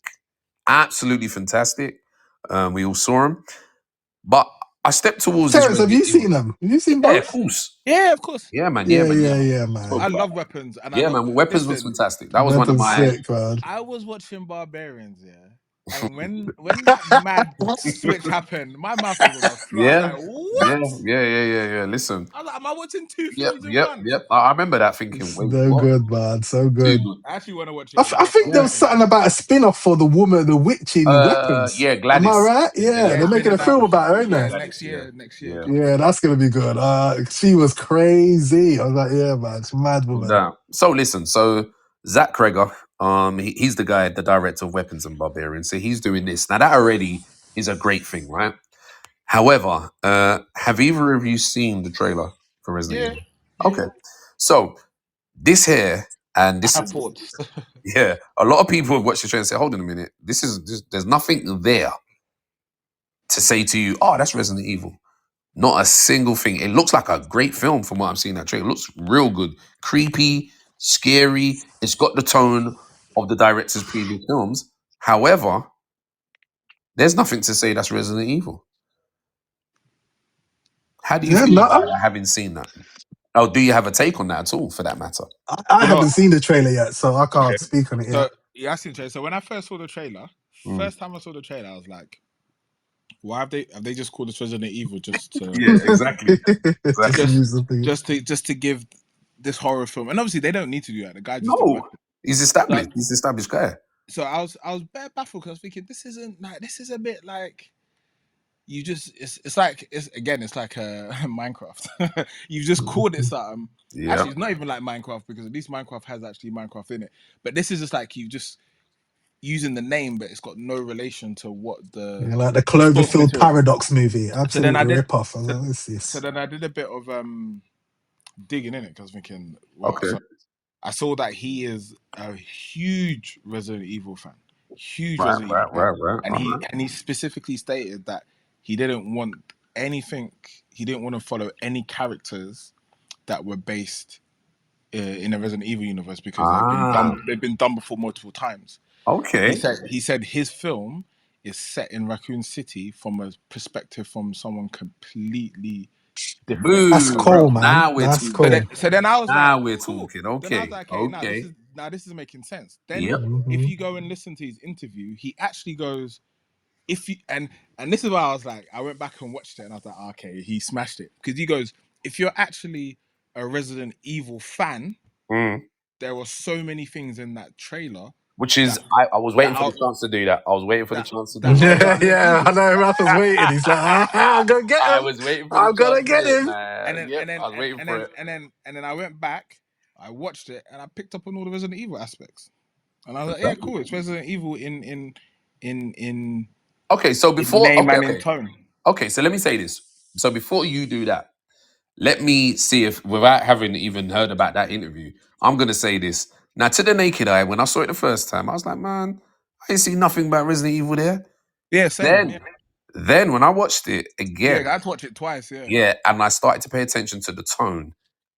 Absolutely fantastic. We all saw them. But I stepped towards this Terrence, have you Resident Evil. seen them? Have you seen Yeah, both? of course. Yeah, of course. Yeah, man. Yeah, Spoke man. I about love that. Weapons, and Yeah, man. Weapons was listen, fantastic. That was one of Weapons my. sick, man. I was watching Barbarians, yeah, and when that mad switch happened, my mouth was on the floor. I was Yeah. like, "What?" Yeah. Listen. I was like, "Am I watching two Yep. films in one?" I remember that thinking, wait, So what? good, man. So Too good. good. I actually want to watch it. I think there Yeah. was something about a spin-off for the woman, the witch in Weapons. Yeah, Am Gladys. I right? Yeah, Yeah, they're making a film about her, ain't Yeah, they? next year. Yeah. Yeah, that's gonna be good. She was crazy. I was like, yeah, man, it's a mad woman. Yeah. So listen, Zach Kreger, he's the guy, the director of Weapons and Barbarians. So he's doing this. Now that already is a great thing, right? However, have either of you seen the trailer for Resident Evil? Okay. So this here, and this is thoughts. yeah, a lot of people have watched the trailer and say, hold on a minute, there's nothing there to say to you, oh, that's Resident Evil. Not a single thing. It looks like a great film from what I'm seeing that trailer. It looks real good. Creepy, scary. It's got the tone of the director's previous films. However, there's nothing to say that's Resident Evil. How do you feel about that, having seen that? Oh, do you have a take on that at all, for that matter? I haven't seen the trailer yet, so I can't speak on it yet. Yeah, I seen the trailer. So when I first saw the trailer, first time I saw the trailer, I was like, why have they just called this Resident Evil just to Yeah, exactly. just to give this horror film? And obviously they don't need to do that. The guy just No, he's established. He's an established guy. So I was bare baffled because I was thinking this is a bit like you just it's like Minecraft. You've just called it something. Yeah. Actually, it's not even like Minecraft because at least Minecraft has actually Minecraft in it. But this is just like you just using the name, but it's got no relation to what the like the Cloverfield Paradox movie. Absolutely rip off. So then I did a bit of digging in it because I was thinking, wow. Okay. So I saw that he is a huge Resident Evil fan. Right. And he specifically stated that he didn't want anything. He didn't want to follow any characters that were based in the Resident Evil universe because they've been done before multiple times. Okay. He said his film is set in Raccoon City from a perspective from someone completely different. Ooh, that's cool, man. Now we're that's talking. cool. So then I was now like, we're cool. talking. Okay. Then I was like, okay, now this is making sense. Then if you go and listen to his interview, he actually goes, if you and this is why I was like, I went back and watched it and I was like, okay, he smashed it. Because he goes, if you're actually a Resident Evil fan, there were so many things in that trailer Which is, That- I was waiting that for the out- chance to do that. I was waiting for the that- chance to do that that. Resident Yeah, I Evil. know. Rafa's waiting. He's like, I'm gonna get I him. was waiting for I'm the gonna chance to get do it, him. man. And then, I was waiting for it. and then I went back, I watched it, and I picked up on all the Resident Evil aspects. And I was like, yeah, cool. It's Resident Evil in Okay, so before name and okay. in tone. Okay, so let me say this. So before you do that, let me see if, without having even heard about that interview, I'm gonna say this. Now, to the naked eye, when I saw it the first time, I was like, man, I didn't see nothing about Resident Evil there. Yeah, same. Then when I watched it Yeah, again, I had to watch it twice. Yeah. and I started to pay attention to the tone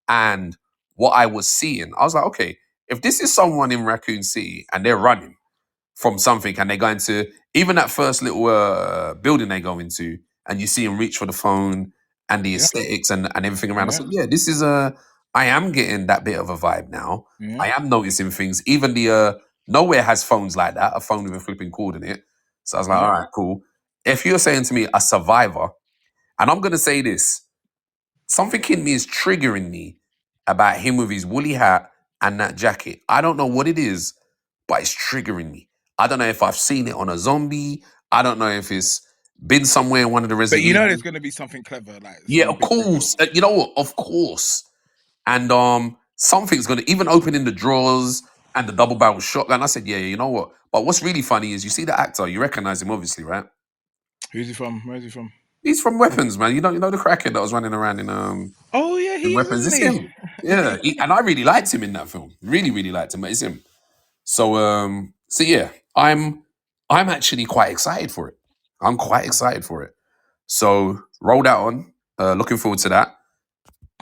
and what I was seeing, I was like, okay, if this is someone in Raccoon City and they're running from something and they're going to, even that first little building they go into, and you see them reach for the phone and the Yeah. aesthetics and everything around. I Yeah. said, yeah, this is I am getting that bit of a vibe now. Yeah. I am noticing things. Even the nowhere has phones like that, a phone with a flipping cord in it. So I was like, Yeah. all right, cool. If you're saying to me a survivor, and I'm gonna say this, something in me is triggering me about him with his woolly hat and that jacket. I don't know what it is, but it's triggering me. I don't know if I've seen it on a zombie. I don't know if it's been somewhere in one of the But Resident you know, Evil. there's going to be something clever, like Yeah, some of big course. reveal. You know what? Of course. And something's gonna even opening the drawers and the double barrel shotgun. I said, yeah, you know what? But what's really funny is you see the actor, you recognize him obviously, right? Who's he from? Where's he from? He's from Weapons, man. You know the crackhead that was running around in Oh yeah, in he is, Weapons. It's isn't he? him. Yeah, and I really liked him in that film. Really, really liked him. But it's him. So yeah, I'm actually quite excited for it. I'm quite excited for it. So roll that on. Looking forward to that.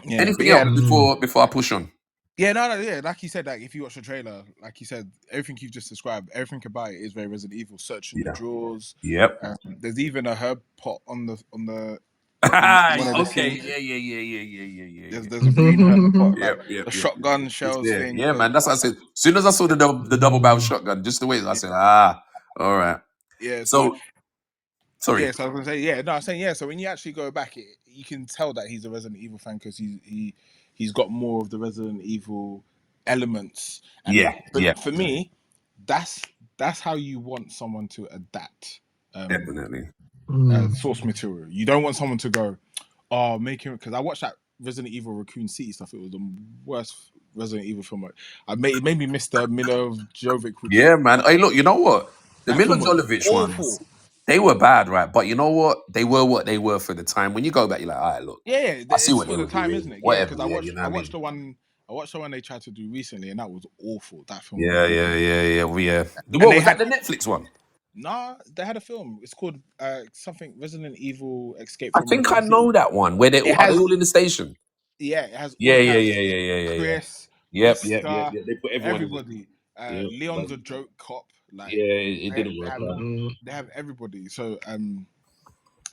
Yeah, Anything but else before I push on? yeah, no, yeah. Like you said, like if you watch the trailer, like you said, everything you've just described, everything about it is very Resident Evil. Searching the drawers. Yep. There's even a herb pot on the one of the Okay. scenes. Yeah. There's a green herb pot, Yep, like yep, the yep. shotgun shells Yeah, thing. yeah, So, man. That's what I said. As soon as I saw the double barrel shotgun, just the way I said, all right. yeah. So sorry. Yeah, so I was gonna say, yeah, no, I'm saying, yeah. So when you actually go back, you can tell that he's a Resident Evil fan because he's got more of the Resident Evil elements. And Yeah. For me, that's how you want someone to adapt. Definitely. Source material. You don't want someone to go, oh, make him, because I watched that Resident Evil Raccoon City stuff. It was the worst Resident Evil film. It made me miss the Milo Jovovich. Yeah, man. Hey, look, you know what? The That Milo film was Jovovich awful. ones, they were bad, right? But you know what? They were for the time. When you go back, you're like, all right, look. Yeah, I see it's what for they the were time, doing. isn't it? Whatever, because yeah, you know I what I watched the one. I watched the one they tried to do recently, and that was awful. That film. Yeah. What they was had- that? The Netflix one? Nah, they had a film. It's called something Resident Evil Escape. I From think I Raccoon know City. that one. Where are they all in the station? Yeah, it has. Yeah. Chris. Yep. Wesker, They put everyone in it. everybody. Yep. Leon's a joke cop. Like, Yeah, it didn't work. They have everybody. So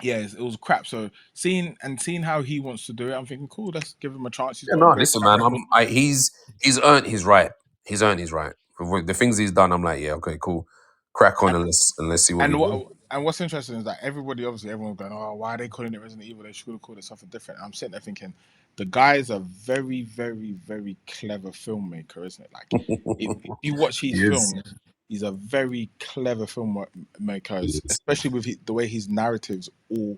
yeah, it was crap. So seeing how he wants to do it, I'm thinking, cool. Let's give him a chance. He's got a great Listen, track man. record. He's earned his right. He's earned his right. For the things he's done, I'm like, yeah, okay, cool. Crack on and let's see what we do. And what's interesting is that everyone's going, oh, why are they calling it Resident Evil? They should have called it something different. I'm sitting there thinking, the guy's a very, very, very clever filmmaker, isn't it? Like, if you watch his films, he's a very clever filmmaker, especially with the way his narratives all,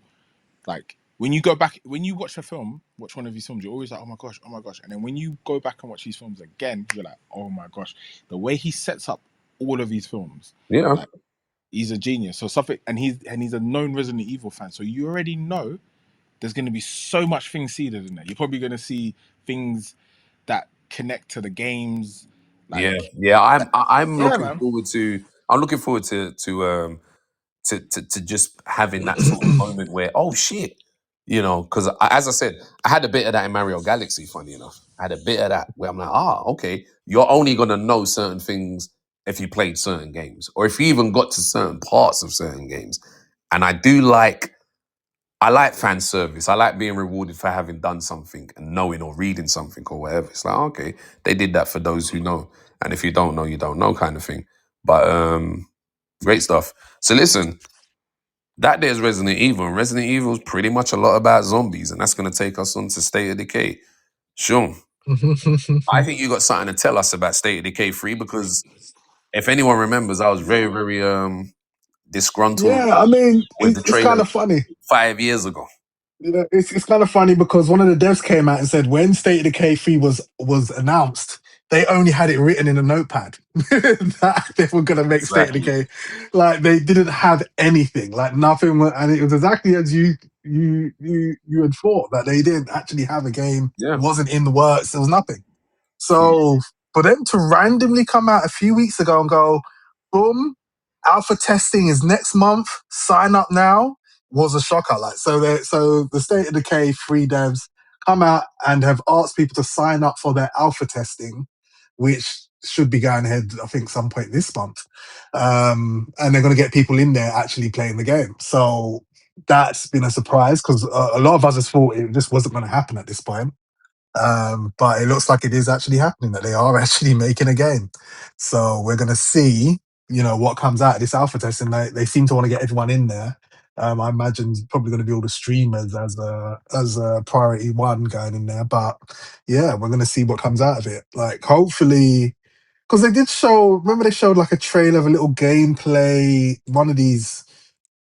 like, when you go back, when you watch a film, watch one of his films, you're always like, oh my gosh. And then when you go back and watch his films again, you're like, oh my gosh. The way he sets up all of his films. Yeah. Like, he's a genius. So something, and he's a known Resident Evil fan. So you already know there's going to be so much things seeded in there. You're probably going to see things that connect to the games. Like, I'm looking forward to. I'm looking forward to just having that sort of moment where, oh shit, you know, because as I said, I had a bit of that in Mario Galaxy. Funny enough, I had a bit of that where I'm like, okay, you're only gonna know certain things if you played certain games, or if you even got to certain parts of certain games. And I like fan service. I like being rewarded for having done something and knowing or reading something or whatever. It's like, okay, they did that for those who know, and if you don't know, you don't know, kind of thing. But great stuff. So listen. That there's Resident Evil. And Resident Evil is pretty much a lot about zombies, and that's going to take us on to State of Decay. Sean, I think you got something to tell us about State of Decay 3 because If anyone remembers, I was very, very disgruntled Yeah, I mean, with the it's kind trailer of funny. 5 years ago. You know, it's kind of funny because one of the devs came out and said when State of Decay 3 was announced, they only had it written in a notepad that they were going to make State of Exactly. Decay. Like they didn't have anything, like nothing, and it was exactly as you had thought, that they didn't actually have a game. Yeah. It wasn't in the works. There was nothing. So for them to randomly come out a few weeks ago and go, boom, alpha testing is next month, sign up now, was a shocker. Like so the State of Decay 3 devs come out and have asked people to sign up for their alpha testing, which should be going ahead, I think, some point this month. And they're going to get people in there actually playing the game. So that's been a surprise because a lot of us has thought it just wasn't going to happen at this point. But it looks like it is actually happening, that they are actually making a game. So we're going to see, what comes out of this alpha testing. They seem to want to get everyone in there. I imagine it's probably going to be all the streamers as a priority one going in there. But yeah, we're going to see what comes out of it. Like, hopefully, because they did show. Remember, they showed like a trailer of a little gameplay. One of these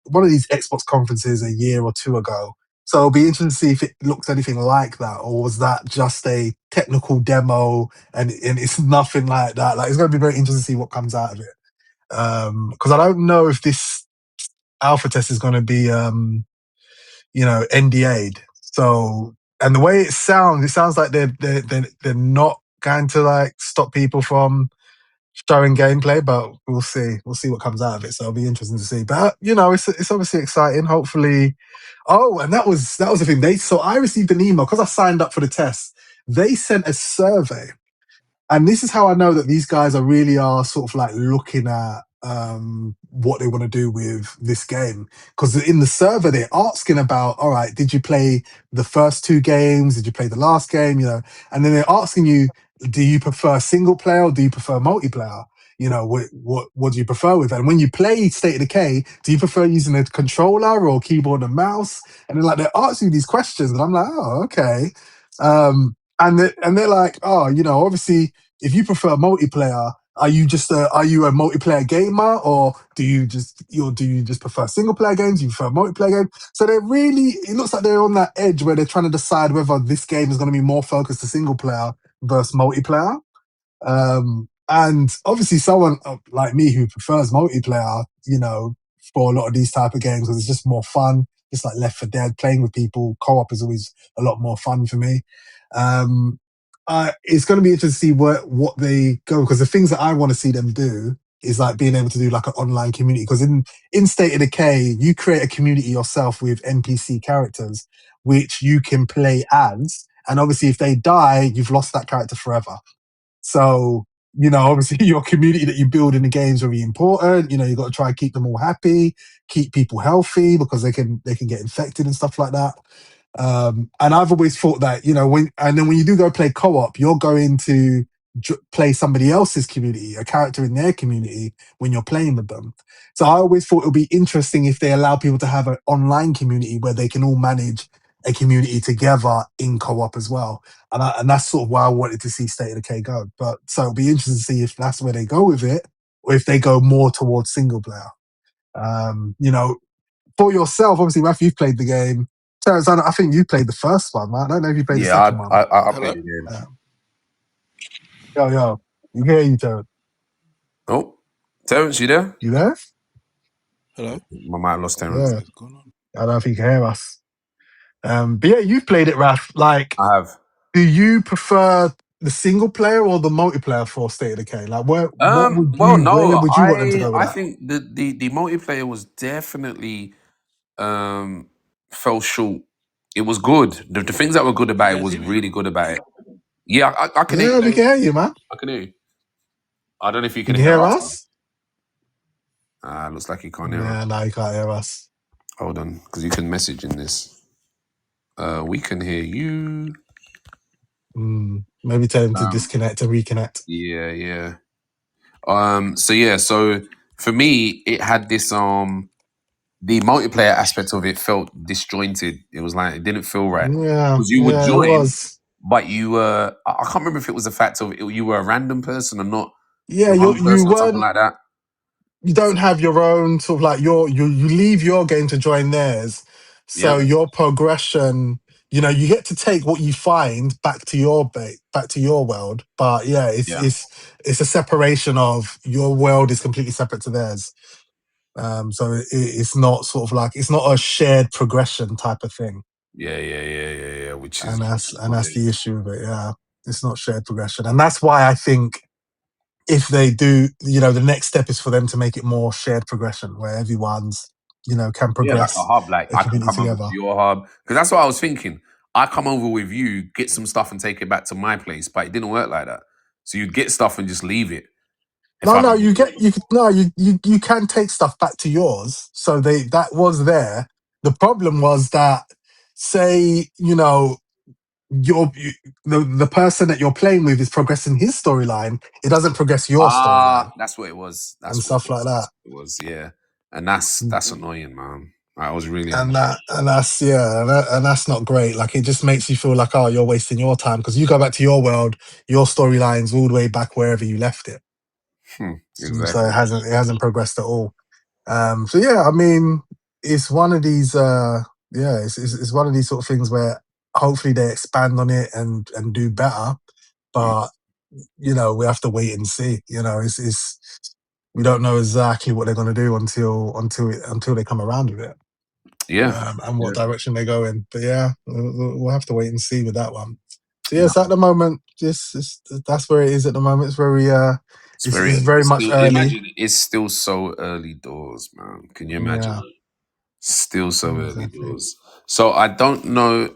Xbox conferences a year or two ago. So it'll be interesting to see if it looks anything like that, or was that just a technical demo and it's nothing like that. Like, it's going to be very interesting to see what comes out of it. Because I don't know if this alpha test is going to be, NDA'd. So, and the way it sounds like they're not going to like stop people from showing gameplay, but we'll see. We'll see what comes out of it. So it'll be interesting to see. But it's obviously exciting. Hopefully. Oh, and that was the thing. So I received an email because I signed up for the test. They sent a survey, and this is how I know that these guys really are sort of like looking at what they want to do with this game. Because in the survey, they're asking about, all right, did you play the first 2 games? Did you play the last game? And then they're asking you, do you prefer single player or do you prefer multiplayer? What do you prefer with it? And when you play State of Decay, do you prefer using a controller or keyboard and mouse? And then, like, they're asking you these questions, and I'm like, oh, okay. And they're like, oh, obviously, if you prefer multiplayer, are you a multiplayer gamer, or do you just prefer single player games? Do you prefer multiplayer games? So it looks like they're on that edge where they're trying to decide whether this game is going to be more focused to single player versus multiplayer. And obviously someone like me who prefers multiplayer, for a lot of these type of games, because it's just more fun. It's like Left 4 Dead, playing with people. Co-op is always a lot more fun for me. It's going to be interesting to see what they go, because the things that I want to see them do is like being able to do like an online community. Because in State of Decay, you create a community yourself with NPC characters, which you can play as. And obviously, if they die, you've lost that character forever. So, obviously your community that you build in the game is very important. You've got to try and keep them all happy, keep people healthy, because they can get infected and stuff like that. And I've always thought that, when you do go play co-op, you're going to play somebody else's community, a character in their community when you're playing with them. So I always thought it would be interesting if they allow people to have an online community where they can all manage a community together in co-op as well. And that's sort of why I wanted to see State of Decay go. But so it'll be interesting to see if that's where they go with it, or if they go more towards single player. For yourself, obviously, Raf, you've played the game. Terrence, I think you played the first one, right? I don't know if you played the second one. I played the game. Yo, you hear you, Terrence? Oh, Terrence, you there? You there? Hello? I might have lost Terrence. Yeah. What's going on? I don't know if you can hear us. But yeah, you've played it, Raf. Like, I have. do you prefer the single player or the multiplayer for State of Decay? Like, where would you want them to go with I that? think the multiplayer was definitely fell short. It was good. The things that were good about it was really good about it. Yeah, I can hear you. Yeah, we can hear you, man. I can hear you. I don't know if you Can can you hear us. us? Looks like you can't hear us. Yeah, no, you can't hear us. Hold on, because you can message in this. We can hear you. Maybe tell him to disconnect and reconnect. Yeah. So for me, it had this the multiplayer aspect of it felt disjointed. It was like it didn't feel right. Yeah, because you would join, it was. but you were I can't remember if it was a fact of you were a random person or not. Yeah, your own you person or something weren't. like that. You don't have your own sort of like you leave your game to join theirs. Yeah, So your progression, you get to take what you find back to your back to your world. But yeah, yeah, it's a separation of your world is completely separate to theirs. So it's not sort of like it's not a shared progression type of thing. yeah. Which is And that's the issue with it. Yeah, it's not shared progression, and that's why I think if they do, the next step is for them to make it more shared progression where everyone's, can like a progress hub. Like a I can community come over to together. your hub because that's what I was thinking. I come over with you, get some stuff, and take it back to my place, but it didn't work like that. So you'd get stuff and just leave it. If No, I no, you can take stuff back to yours. So that was there. The problem was that, say, the person that you're playing with is progressing his storyline. It doesn't progress your storyline that's what it was. and That's what it stuff like was. that. That's what it was. Yeah, and that's annoying, man. I was really And annoyed. that's and that's not great. Like it just makes you feel like, oh, you're wasting your time because you go back to your world, your storyline's all the way back wherever you left it. So Exactly. it hasn't progressed at all. So yeah, I mean, it's one of these it's one of these sort of things where hopefully they expand on it and do better. Mm. But we have to wait and see. It's we don't know exactly what they're going to do until they come around with it. Yeah. And what direction they go in. But yeah, we'll have to wait and see with that one. So No. yes, at the moment, that's where it is at the moment. It's very it's very much still, early. imagine it's still so early doors, man. Can you imagine? Yeah, Still so early exactly. doors. So I don't know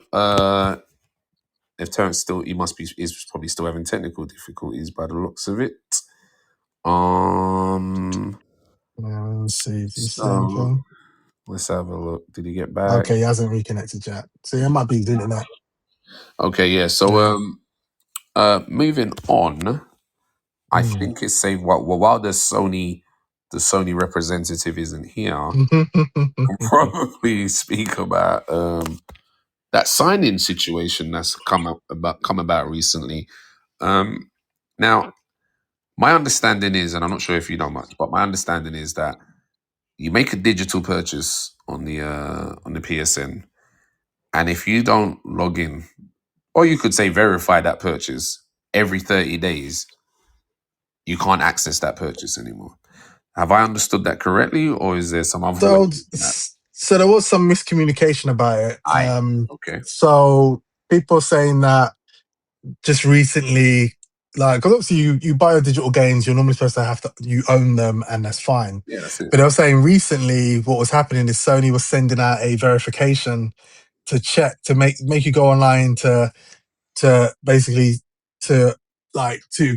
if Terrence is probably still having technical difficulties by the looks of it. Yeah, let's see if you see So anything. let's have a look. Did he get back? Okay, he hasn't reconnected yet. So it might be his internet. Okay, yeah. So moving on, I think it's safe. While the Sony representative isn't here, can probably speak about that signing situation that's come about recently. Now, my understanding is, and I'm not sure if you know much, but my understanding is that you make a digital purchase on the PSN, and if you don't log in, or you could say verify that purchase every 30 days, you can't access that purchase anymore. Have I understood that correctly, or is there some other way? So so there was some miscommunication about it. Okay. So people saying that just recently, like, because obviously you buy your digital games, you're normally supposed to you own them, and that's fine. Yeah, that's it. But I was saying recently, what was happening is Sony was sending out a verification to check to make you go online to basically to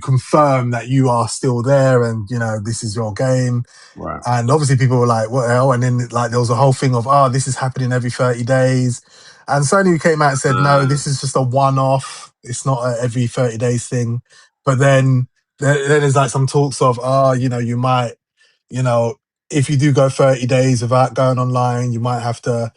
confirm that you are still there and this is your game. Right. And obviously people were like, what the hell? And then like there was a whole thing of, this is happening every 30 days. And Sony came out and said, no, this is just a one-off. It's not a every 30 days thing. But then there's like some talks of, you might, if you do go 30 days without going online, you might have to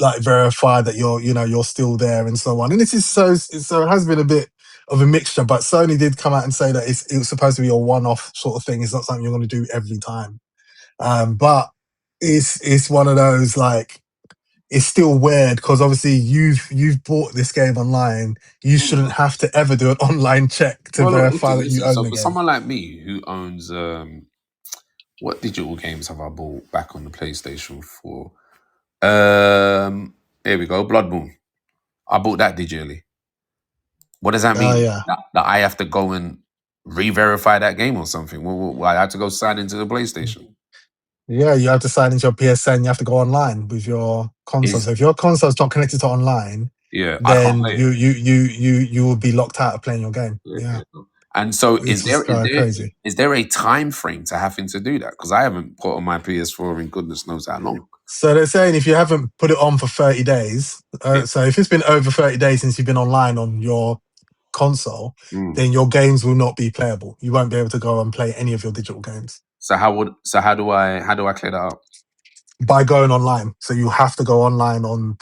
like verify that you're still there and so on. And this is so it has been a bit of a mixture, but Sony did come out and say that it was supposed to be a one-off sort of thing. It's not something you're going to do every time. But it's one of those like it's still weird because obviously you've bought this game online. You shouldn't have to ever do an online check to verify that you own So the for game. someone like me who owns what digital games have I bought back on the PlayStation 4? Here we go, Blood Moon. I bought that digitally. What does that mean? Yeah. That I have to go and re-verify that game or something? Well, I had to go sign into the PlayStation. Yeah, you have to sign into your PSN. You have to go online with your console. So if your console's not connected to online, I can't then play you will be locked out of playing your game. it. Yeah. And so, Which is kind of crazy. is there a time frame to having to do that? Because I haven't put on my PS4 in goodness knows how long. So they're saying if you haven't put it on for 30 days, so if it's been over 30 days since you've been online on your console, then your games will not be playable. You won't be able to go and play any of your digital games. So how do I clear that up? by going online. So you have to go online on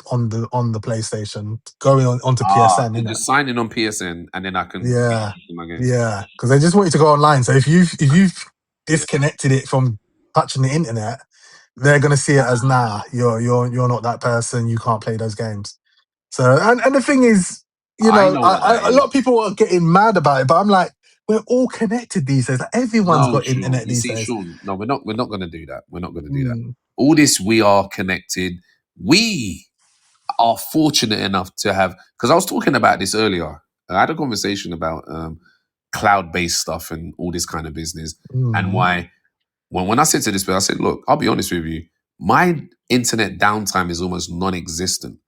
the PlayStation, going onto PSN, So innit? just sign in on PSN and then I can Yeah, do my game. yeah, because they just want you to go online. So if you've disconnected it from touching the internet, they're gonna see it as you're not that person. You can't play those games. So and the thing is, I know what that a is. lot of people are getting mad about it, but I'm like, we're all connected these days. Like, everyone's No, got Sean. internet You these see, days. Sean. No, we're not going to do that. We're not going to do that. Mm, All this, we are connected. We are fortunate enough to have, because I was talking about this earlier. I had a conversation about cloud-based stuff and all this kind of business, and mm, why when I said to this, I said, look, I'll be honest with you, my internet downtime is almost non-existent,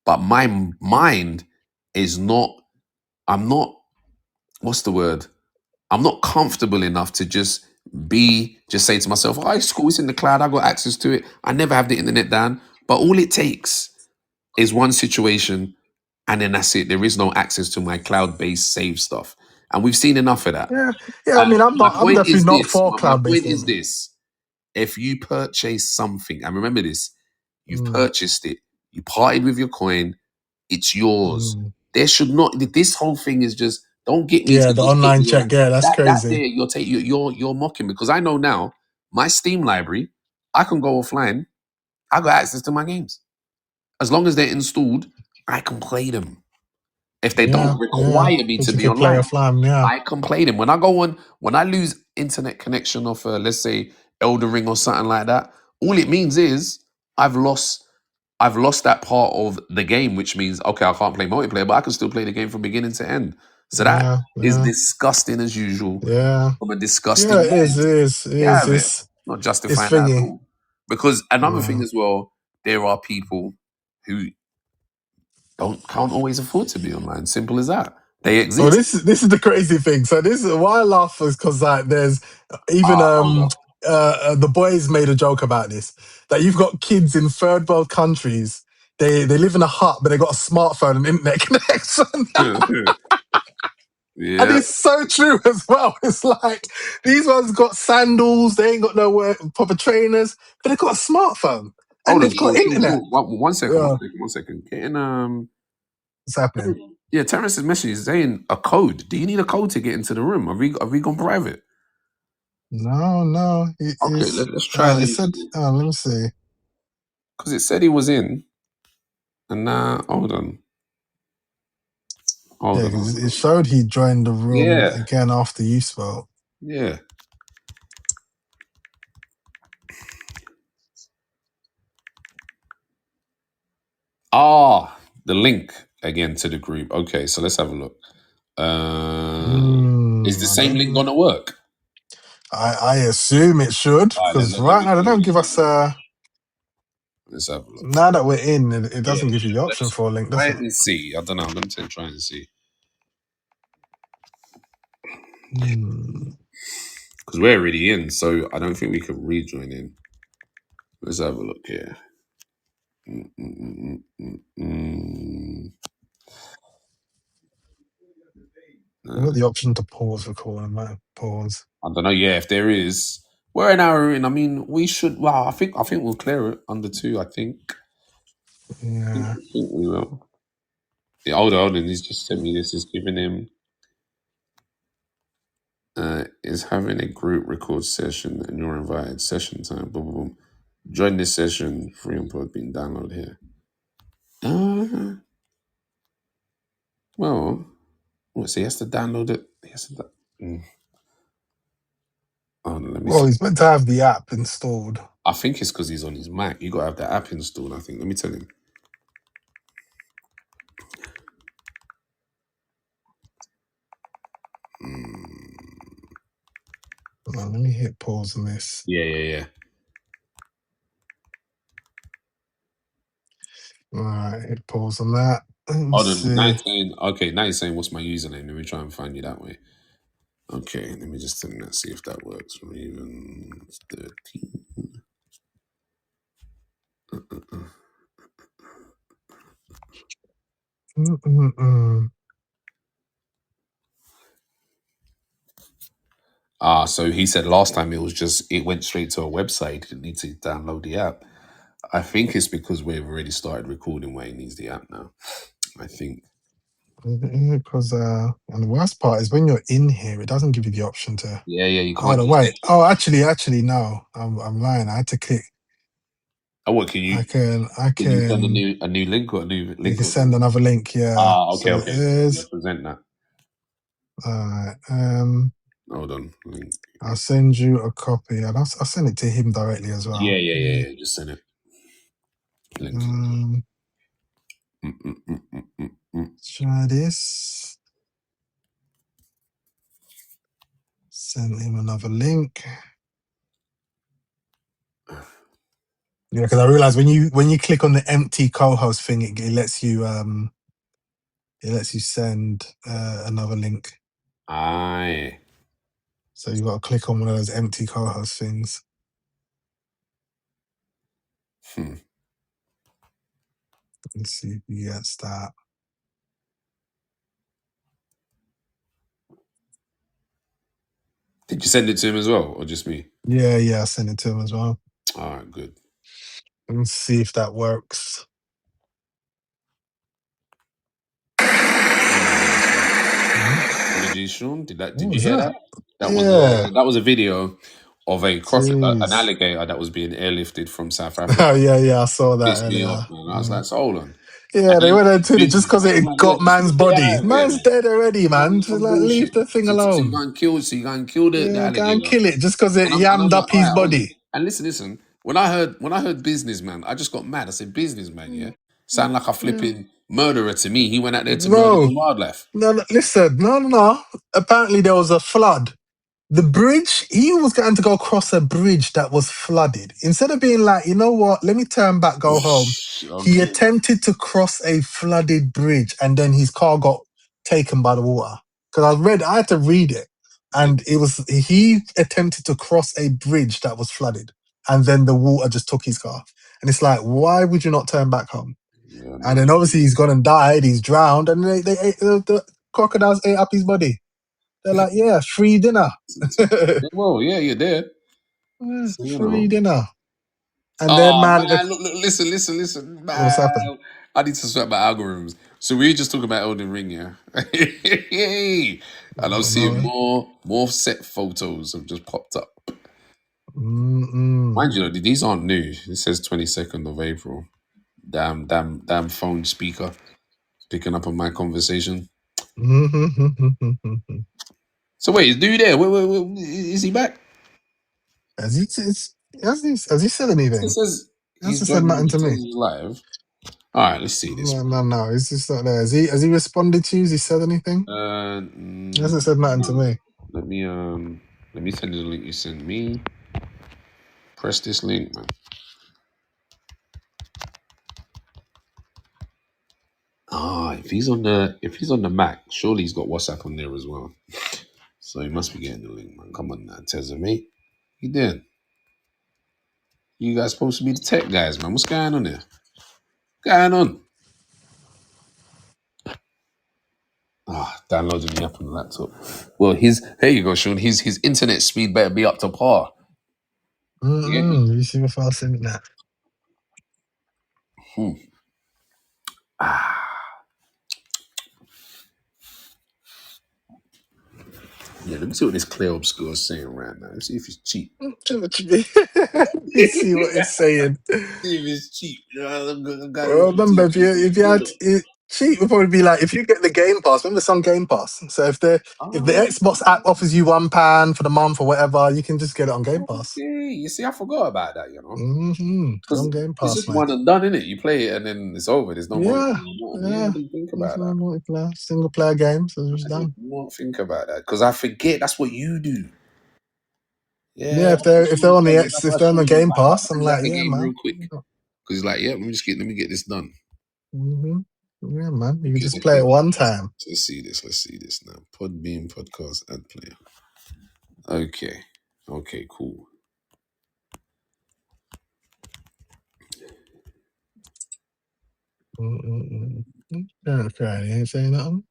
but my mind is not. I'm not. What's the word? I'm not comfortable enough to just say to myself, oh, it's cool, it's in the cloud, I got access to it. I never have the internet down. But all it takes is one situation, and then that's it. There is no access to my cloud-based save stuff. And we've seen enough of that. yeah, yeah. I mean, I'm Point definitely is not this. for My cloud-based point is gaming. this. If you purchase something, and remember this, you've Mm, purchased it, you parted with your coin, it's yours. mm. There should not. This whole thing is just. Don't get me Yeah, to the just take online me check. on Yeah, that's that. crazy. There, you're mocking me because I know now my Steam library. I can go offline. I got access to my games as long as they're installed. I can play them. If they Yeah, don't yeah. require me But to you be could play online, offline. Yeah, I can play them. When I go on, when I lose internet connection off, let's say Elder Ring or something like that, all it means is I've lost that part of the game, which means okay, I can't play multiplayer, but I can still play the game from beginning to end. So that yeah, is yeah, disgusting as usual. yeah. From a Yeah, disgusting it is. mind, It is. It get is. out of it. Not It's justifying that at thingy. all. Because another thing Yeah. as well, there are people who can't always afford to be online. Simple as that. They Well, exist. this is the crazy thing. So this is why I laugh is because like there's even Hold on. the boys made a joke about this that you've got kids in third world countries. They live in a hut, but they got a smartphone and internet connection. And Yeah. it's so true as well. It's like these ones got sandals, they ain't got no proper trainers, but they got a smartphone and Hold on, they've got Sean. internet. One second. Yeah, One second. Getting what's happening? yeah, Terrence's message is saying a code. Do you need a code to get into the room? Have we gone private? No, it Okay, is. let's try It this said. Oh, let me see. because it said he was in, and now hold on. Yeah, Hold on. because it showed he joined the room Yeah, again after you spoke. yeah. The link again to the group. Okay, so let's have a look. Is the I same don't link know. gonna work? I assume it should, All right, because right now they don't give us let's have a look. now that we're in, it Yeah, doesn't give you the option let's for a link, does try it? it and see. I don't know. I'm gonna try and see because we're already in, so I don't think we can rejoin in. Let's have a look here. We've got the option to pause recording, man. Pause. I don't know. Yeah, if there is, we're an hour in. I mean, we should. Well, I think we'll clear it under 2. I think Yeah. we will. Yeah, hold on. He's just sent me this. Is giving him is having a group record session and you're invited. Session time. Boom, boom, boom. Join this session. Free and pod being downloaded here. Well, so he has to download it. He has to. Oh, let me. Well, he's meant to have the app installed. I think it's because he's on his Mac. You got to have the app installed. I think. Let me tell him. Let me hit pause on this. Yeah. All right, hit pause on that. Hold on. Now he's saying, what's my username? Let me try and find you that way. Okay, let me just see if that works. Raven 13. So he said last time it went straight to a website. He didn't need to download the app. I think it's because we've already started recording where he needs the app now. I think. Because and the worst part is when you're in here, it doesn't give you the option to. Yeah, you Oh can't. no, wait. Oh, actually, no. I'm lying. I had to click. Oh, what can you? I can. Can you send a new link or a new You link? can send another link. Yeah. Okay, So it okay. So is. present that. Alright. Hold on. Link. I'll send you a copy, and I'll send it to him directly as well. Yeah. Just send it. Link. Try this. Send him another link. Yeah, because I realized when you click on the empty co-host thing, it lets you send another link. Aye. So you got to click on one of those empty co-host things. Let's see if you get that. Did you send it to him as well, or just me? Yeah, I sent it to him as well. All right, good. Let's see if that works. Apologies, Sean. Did you hear that? That was a video of an alligator that was being airlifted from South Africa. Oh yeah, I saw that Pissed me earlier. off, man. I was like, so hold on. Yeah, they went into it just because it got just man's get it body. out of Man's here, dead already, man. Just like leave the thing So you alone. go and kill the Yeah, go and alligator. kill it just because it And I was yammed like, up his all right, body. and listen. When I heard businessman, I just got mad. I said, businessman, yeah? Sound like a flipping murderer to me. He went out there to murder Bro, the wildlife. no, listen, no. Apparently there was a flood. The bridge, he was going to go across a bridge that was flooded. Instead of being like, you know what, let me turn back, go home. He attempted to cross a flooded bridge and then his car got taken by the water. Because I had to read it. And he attempted to cross a bridge that was flooded. And then the water just took his car. And it's like, why would you not turn back home? Yeah, And then obviously he's gone and died, he's drowned, and they ate, the crocodiles ate up his body. They're like, yeah, free dinner. well, yeah, you're there. So, Free dinner. And then, man, man, look, listen, what's man. happened? I need to sort my algorithms. So we just talking about Elden Ring, yeah. And I'm seeing more set photos have just popped up. Mind you, these aren't new. It says 22nd of April. Damn phone speaker picking up on my conversation. So wait, is dude there? Wait, is he back? Has he said anything? It says He hasn't he's said joining nothing to me. live. All right, let's see this. No. He's just not there. Has he responded to you? Has he said anything? He hasn't said nothing to me. Let me send you the link you sent me. Press this link, man. If he's on the Mac, surely he's got WhatsApp on there as well. So he must be getting the link, man. Come on now, Tezza, mate. You did. You guys supposed to be the tech guys, man. What's going on there? What's going on? Downloading the app on the laptop. Well, there you go, Sean. His internet speed better be up to par. You see if I'll send that. Yeah, let me see what this Clear Obscure is saying right now. Let's see if it's cheap. You see what it's saying. See if it's cheap. Well, remember, if you had cheap, would probably be like if you get the Game Pass. Remember, some Game Pass. So if the Xbox app offers you £1 for the month or whatever, you can just get it on Game Pass. You see, I forgot about that. You know, on Game Pass, it's just man. one and done, innit? You play it and then it's over. There's no more. Yeah. I didn't think about that. Multiplayer, single player games. So it's done. I did not think about that because I forget that's what you do. Yeah, if they're on the Game Pass, I'm like, yeah, man. Real quick, because it's like, yeah, let me get this done. Yeah, man. You can just play it one time. Let's see this now. Podbean podcast ad player. Okay, cool. Okay, you ain't saying nothing.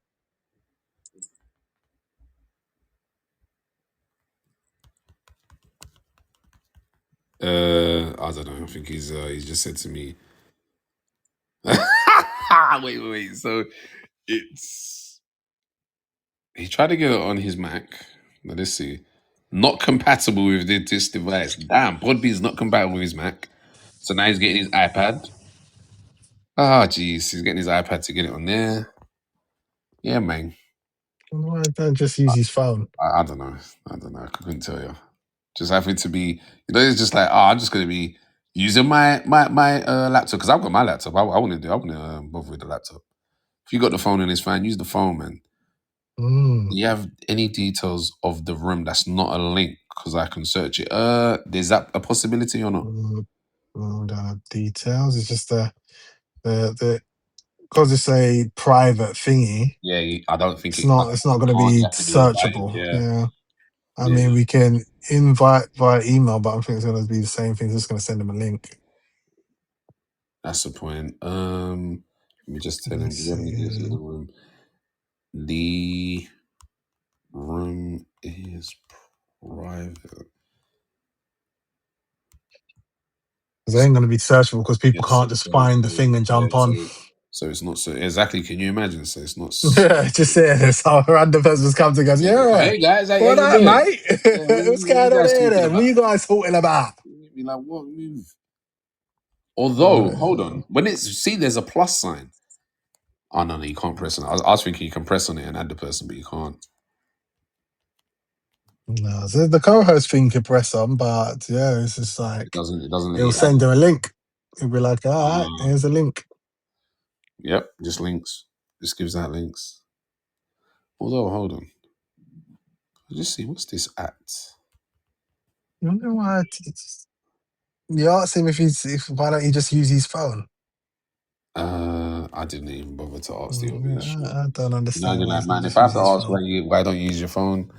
I don't know. I think he's just said to me. wait. So he tried to get it on his Mac. Now let's see. Not compatible with this device. Damn, Podbean is not compatible with his Mac. So now he's getting his iPad. Ah, jeez, he's getting his iPad to get it on there. Yeah, man. Why don't just use his phone? I don't know. I couldn't tell you. Just having to be, it's just like, I'm just going to be using my laptop because I've got my laptop. I wouldn't bother with the laptop. If you got the phone and it's fine, use the phone, man. Mm. Do you have any details of the room that's not a link? Because I can search it. Is that a possibility or not? Don't have details. It's just the because it's a private thingy. Yeah, I don't think It's not going to be searchable. Yeah. I mean, we can invite via email, but I think it's going to be the same thing. Just going to send them a link. That's the point. Let me just tell him. Do you have any details of the room? The room is private. Because they ain't going to be searchable because people can't just find the thing and jump on. So it's not so exactly. Can you imagine? So it's not. Yeah, just how random person just comes and goes, Hey guys, what up, mate? What's going on here then? What are you guys talking about? Be like, what move? Although, hold on. When there's a plus sign. Oh no, you can't press on it. I was thinking you can press on it and add the person, but you can't. No, so the co-host thing you press on, but yeah, it's just like It doesn't. It'll send you a link. It'll be like, all right, here's a link. Yep, just links. Just gives out links. Although, hold on. Just see what's this at. I wonder why. You asked him why don't you just use his phone? I didn't even bother to ask the obvious. I don't understand. You're like, man, if I have to ask why don't you use your phone?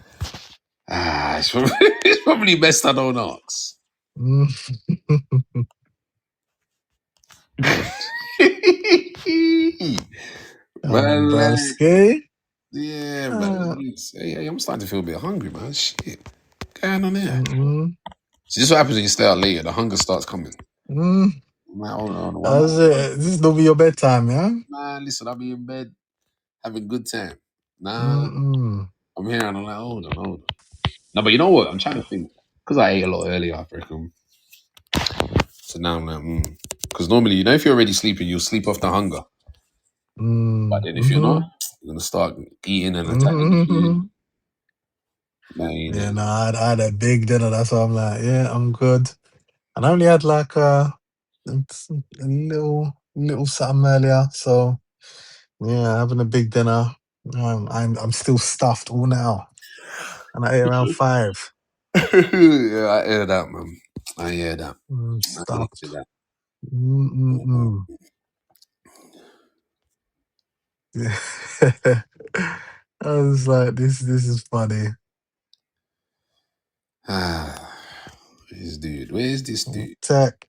It's probably best I don't ask. Broski. Yeah, man. Hey, I'm starting to feel a bit hungry, man. Shit. What's going on there? See, this is what happens when you stay out later. The hunger starts coming. Man, hold on. This is not your bedtime, yeah? Man, listen, I'll be in bed having a good time. Nah, I'm here and I'm like, hold on. No, but you know what? I'm trying to think. Because I ate a lot earlier, I reckon. So now I'm like, because normally, if you're already sleeping, you'll sleep off the hunger. But then if you're not, you're going to start eating and attacking food. I had a big dinner. That's why I'm like, yeah, I'm good. And I only had like a little something earlier. So, yeah, having a big dinner. I'm still stuffed all now. And I ate around 5. Yeah, I hear that, man. I hear that. Stuffed. I was like, this is funny. This dude. Where's this dude? Tech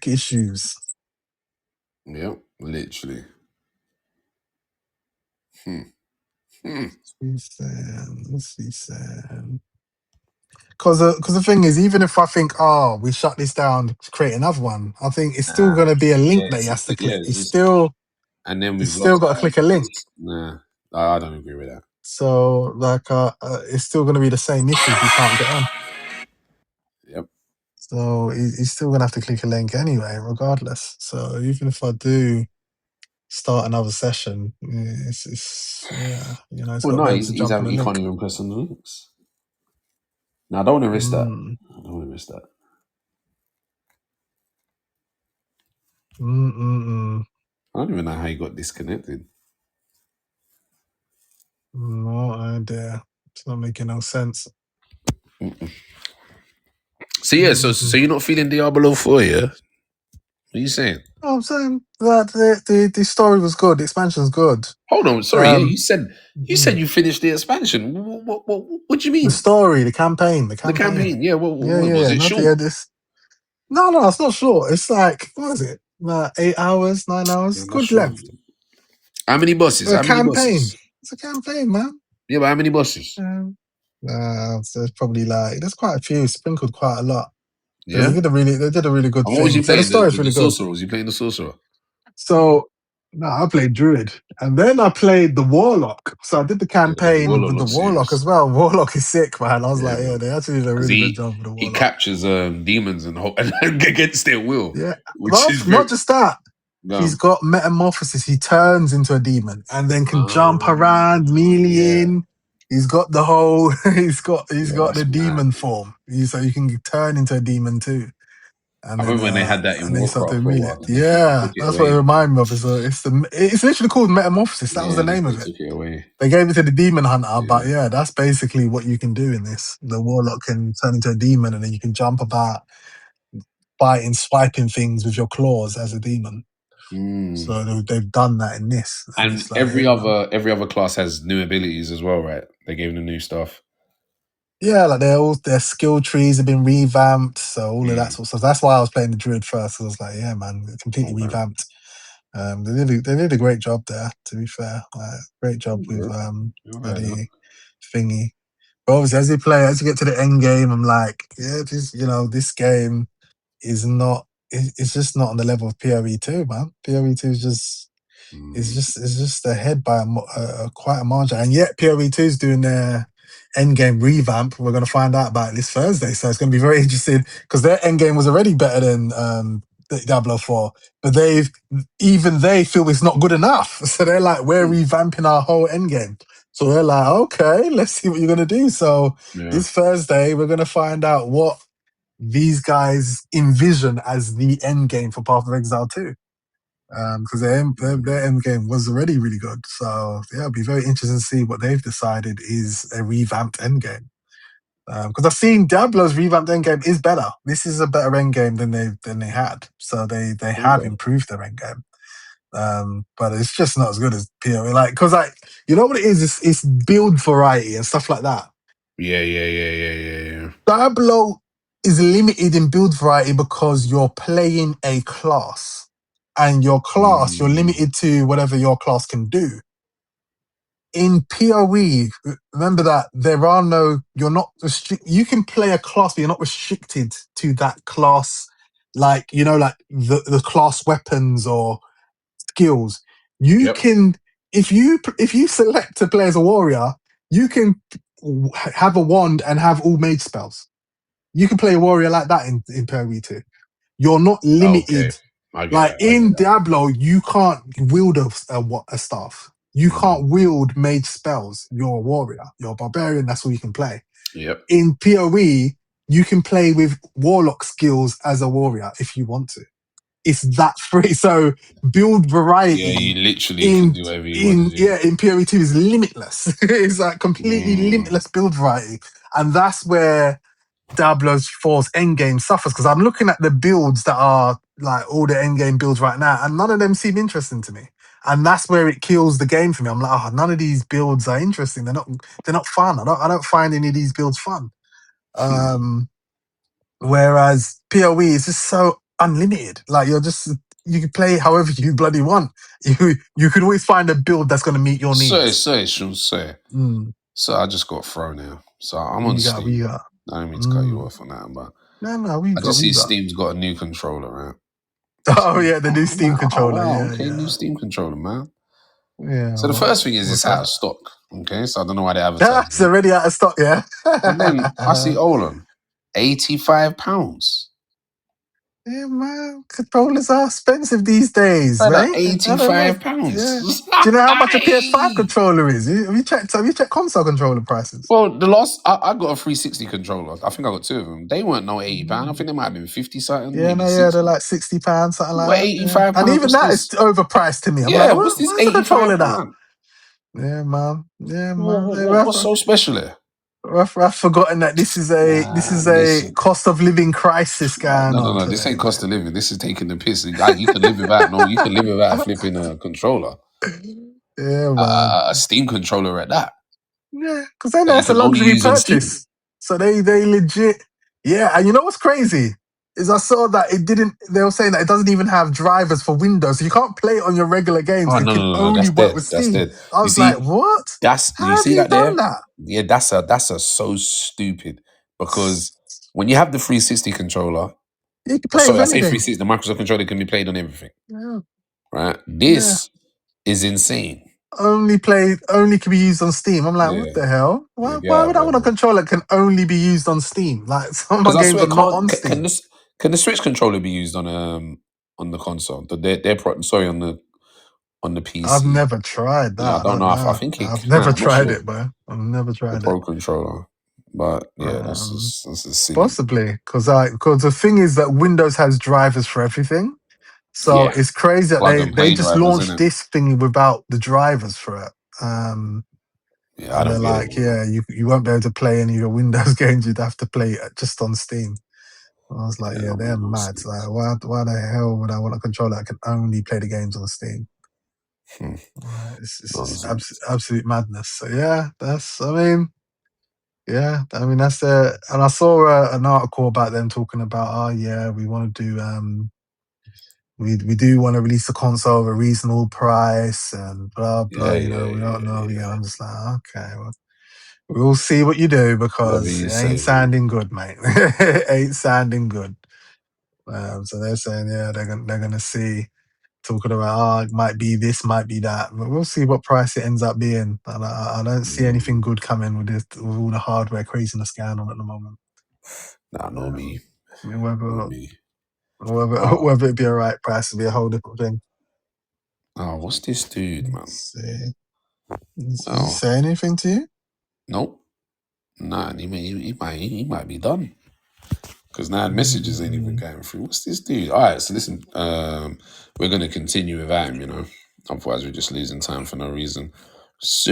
issues. Yep, literally. Let's see, Sam. Because the thing is, even if I think, we shut this down, create another one, I think it's still going to be a link that he has to click. It's still, and then we've still got to click a link. Nah, I don't agree with that. So, like, it's still going to be the same issues. You can't get on. Yep. So he's still going to have to click a link anyway, regardless. So even if I do start another session, it's got to be able to jump on the link. He can't even press on the links. No, I don't want to risk that. I don't want to risk that. I don't even know how he got disconnected. No idea. It's not making no sense. So yeah, so you're not feeling Diablo 4, yeah? What are you saying? I'm saying that the story was good. The expansion's good. Hold on, sorry. You said you finished the expansion. What do you mean? The story, the campaign. Yeah. Was it short? No, it's not short. It's like, what is it? 8 hours, 9 hours. Yeah, good length. How many bosses? It's a campaign, man. Yeah, but how many bosses? So there's probably there's quite a few, sprinkled quite a lot. Yeah. They did a really good And what was thing. you So the playing? story's The really good. sorcerer? Was you playing the sorcerer? So no, I played Druid. And then I played the Warlock. So I did the campaign Warlock with the looks Warlock serious. as well. Warlock is sick, man. I was like, man. they actually did a really good job with the He Warlock. captures demons and against their will. Yeah. Which is Not just that. No. He's got metamorphosis. He turns into a demon and then can jump around, melee. He's got the whole. He's got the demon form. So you can turn into a demon too. And I remember when they had that in Warcraft for a while. Yeah, that's what it reminded me of. It's literally called Metamorphosis. That was the name of it. Took it away. They gave it to the Demon Hunter, but yeah, that's basically what you can do in this. The Warlock can turn into a demon, and then you can jump about, biting, swiping things with your claws as a demon. So they've done that in this, and it's like, every other class has new abilities as well, right? They gave them new stuff. Yeah, like their skill trees have been revamped, so all of that sort of stuff. That's why I was playing the Druid first. I was like, yeah, man, completely revamped. They did a great job there. To be fair, great job with the thingy. But obviously, as you get to the end game, I'm like, yeah, this game is not. It's just not on the level of PoE 2, man. PoE 2 is just. It's just ahead by quite a margin, and yet PoE 2 is doing their endgame revamp. We're going to find out about it this Thursday, so it's going to be very interesting because their endgame was already better than Diablo 4, but they feel it's not good enough, so they're like, we're revamping our whole endgame. So they're like, okay, let's see what you're going to do. So this Thursday, we're going to find out what these guys envision as the endgame for Path of Exile 2. Because their end game was already really good. So yeah, it'll be very interesting to see what they've decided is a revamped end game. Because I've seen Diablo's revamped end game is better. This is a better end game than they had. So they have improved their end game. But it's just not as good as PoE. Because you know what it is? It's build variety and stuff like that. Yeah. Diablo is limited in build variety because you're playing a class. And your class, you're limited to whatever your class can do. In PoE, remember that you're not you can play a class, but you're not restricted to that class, like the class weapons or skills. You can, if you select to play as a warrior, you can have a wand and have all mage spells. You can play a warrior like that in PoE 2. You're not limited. In Diablo, you can't wield a staff. You can't wield mage spells. You're a warrior. You're a barbarian. That's all you can play. In PoE, you can play with warlock skills as a warrior if you want to. It's that free. So build variety. Yeah, you literally can do whatever you want to do. Yeah, in PoE 2 is limitless. It's like completely limitless build variety. And that's where Diablo 4's endgame suffers, because I'm looking at the builds that are like all the endgame builds right now, and none of them seem interesting to me. And that's where it kills the game for me. I'm like, none of these builds are interesting. They're not fun. I don't find any of these builds fun. Whereas PoE is just so unlimited. Like you can play however you bloody want. You could always find a build that's going to meet your needs. So I just got thrown now. So I'm on Steam. I don't mean to cut you off on that, but I just see Steam's got a new controller, right? Oh yeah, the new Steam controller. New Steam controller, man. Yeah. So the first thing is it's out of stock. Okay, so I don't know why they advertise. It's already out of stock, yeah. And then I see Olan, £85. Yeah, man, controllers are expensive these days, right? £85. Yeah. Do you know how much a PS5 controller is? Have you checked console controller prices? Well, I got a 360 controller. I think I got two of them. They weren't no £80. I think they might have been 50 something. Yeah, they're like £60, something like that. £85. And even that is overpriced to me. I'm like, what's this £85? Yeah, man. What's so special here? I've forgotten that this is a cost of living crisis going on. No, this ain't cost of living. This is taking the piss. You can live without you can live without flipping a controller. Yeah, man. A Steam controller at that. Yeah, because then that's a luxury purchase. So they legit. Yeah, and you know what's crazy? is I saw that it didn't. They were saying that it doesn't even have drivers for Windows, so you can't play it on your regular games. Oh It can no, only that's work dead. with That's Steam. dead. I You was like, see, what? you How have see you that done there? that? Yeah, that's a so stupid because when you have the 360 controller, You can play it sorry, with I say anything. 360, the Microsoft controller can be played on everything, Yeah. right? This is insane. Only can be used on Steam. I'm like, Yeah, what the hell? yeah, Why get out would of I here, want a man. controller that can only be used on Steam? Like some of my Because I games swear, are not on Steam. can the Switch controller be used on the console? Sorry, on the PC. I've never tried that. Yeah, I don't know. I know. think it I've can. never I'm not tried sure. it, bro. I've never The tried it. Pro controller, but yeah, that's just silly. Possibly because the thing is that Windows has drivers for everything, so Yeah, it's crazy that plug and they play just drivers, launched innit? this thing without the drivers for it. Yeah, I And they're don't get like, it. Man. yeah, you won't be able to play any of your Windows games. You'd have to play it just on Steam. I was like, yeah, they're mad. Like, why the hell would I want a controller that can only play the games on Steam? It's absolute madness. So yeah, that's the. And I saw an article about them talking about, we want to do we do want to release the console at a reasonable price and blah blah. We don't know. Yeah, I'm just like, okay, well, we'll see what you do because it ain't sounding good, mate. It ain't sounding good. So they're saying, yeah, they're gonna see, talking about, it might be this, might be that, but we'll see what price it ends up being. And I don't see anything good coming with this, with all the hardware craziness going on at the moment. Nah, know me. Whether it be a right price would be a whole different thing. Oh, what's this dude, man? Did he say anything to you? Nope. Nah, he might be done. Because now messages ain't even going through. What's this dude? All right, so listen, we're going to continue without him, Otherwise, we're just losing time for no reason. So,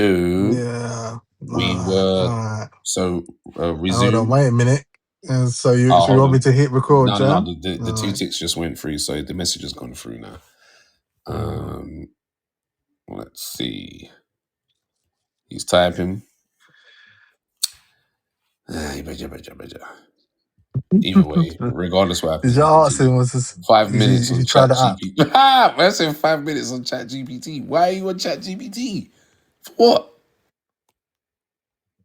we were... Right. So, resume. Hold on, wait a minute. So you want me to hit record, No, the 2 ticks just went through, so the message has gone through now. Let's see. He's typing. Either way, regardless what happens, did you ask him? Was this 5 minutes on try the app? ChatGPT? I said 5 minutes on ChatGPT. Why are you on ChatGPT? For what?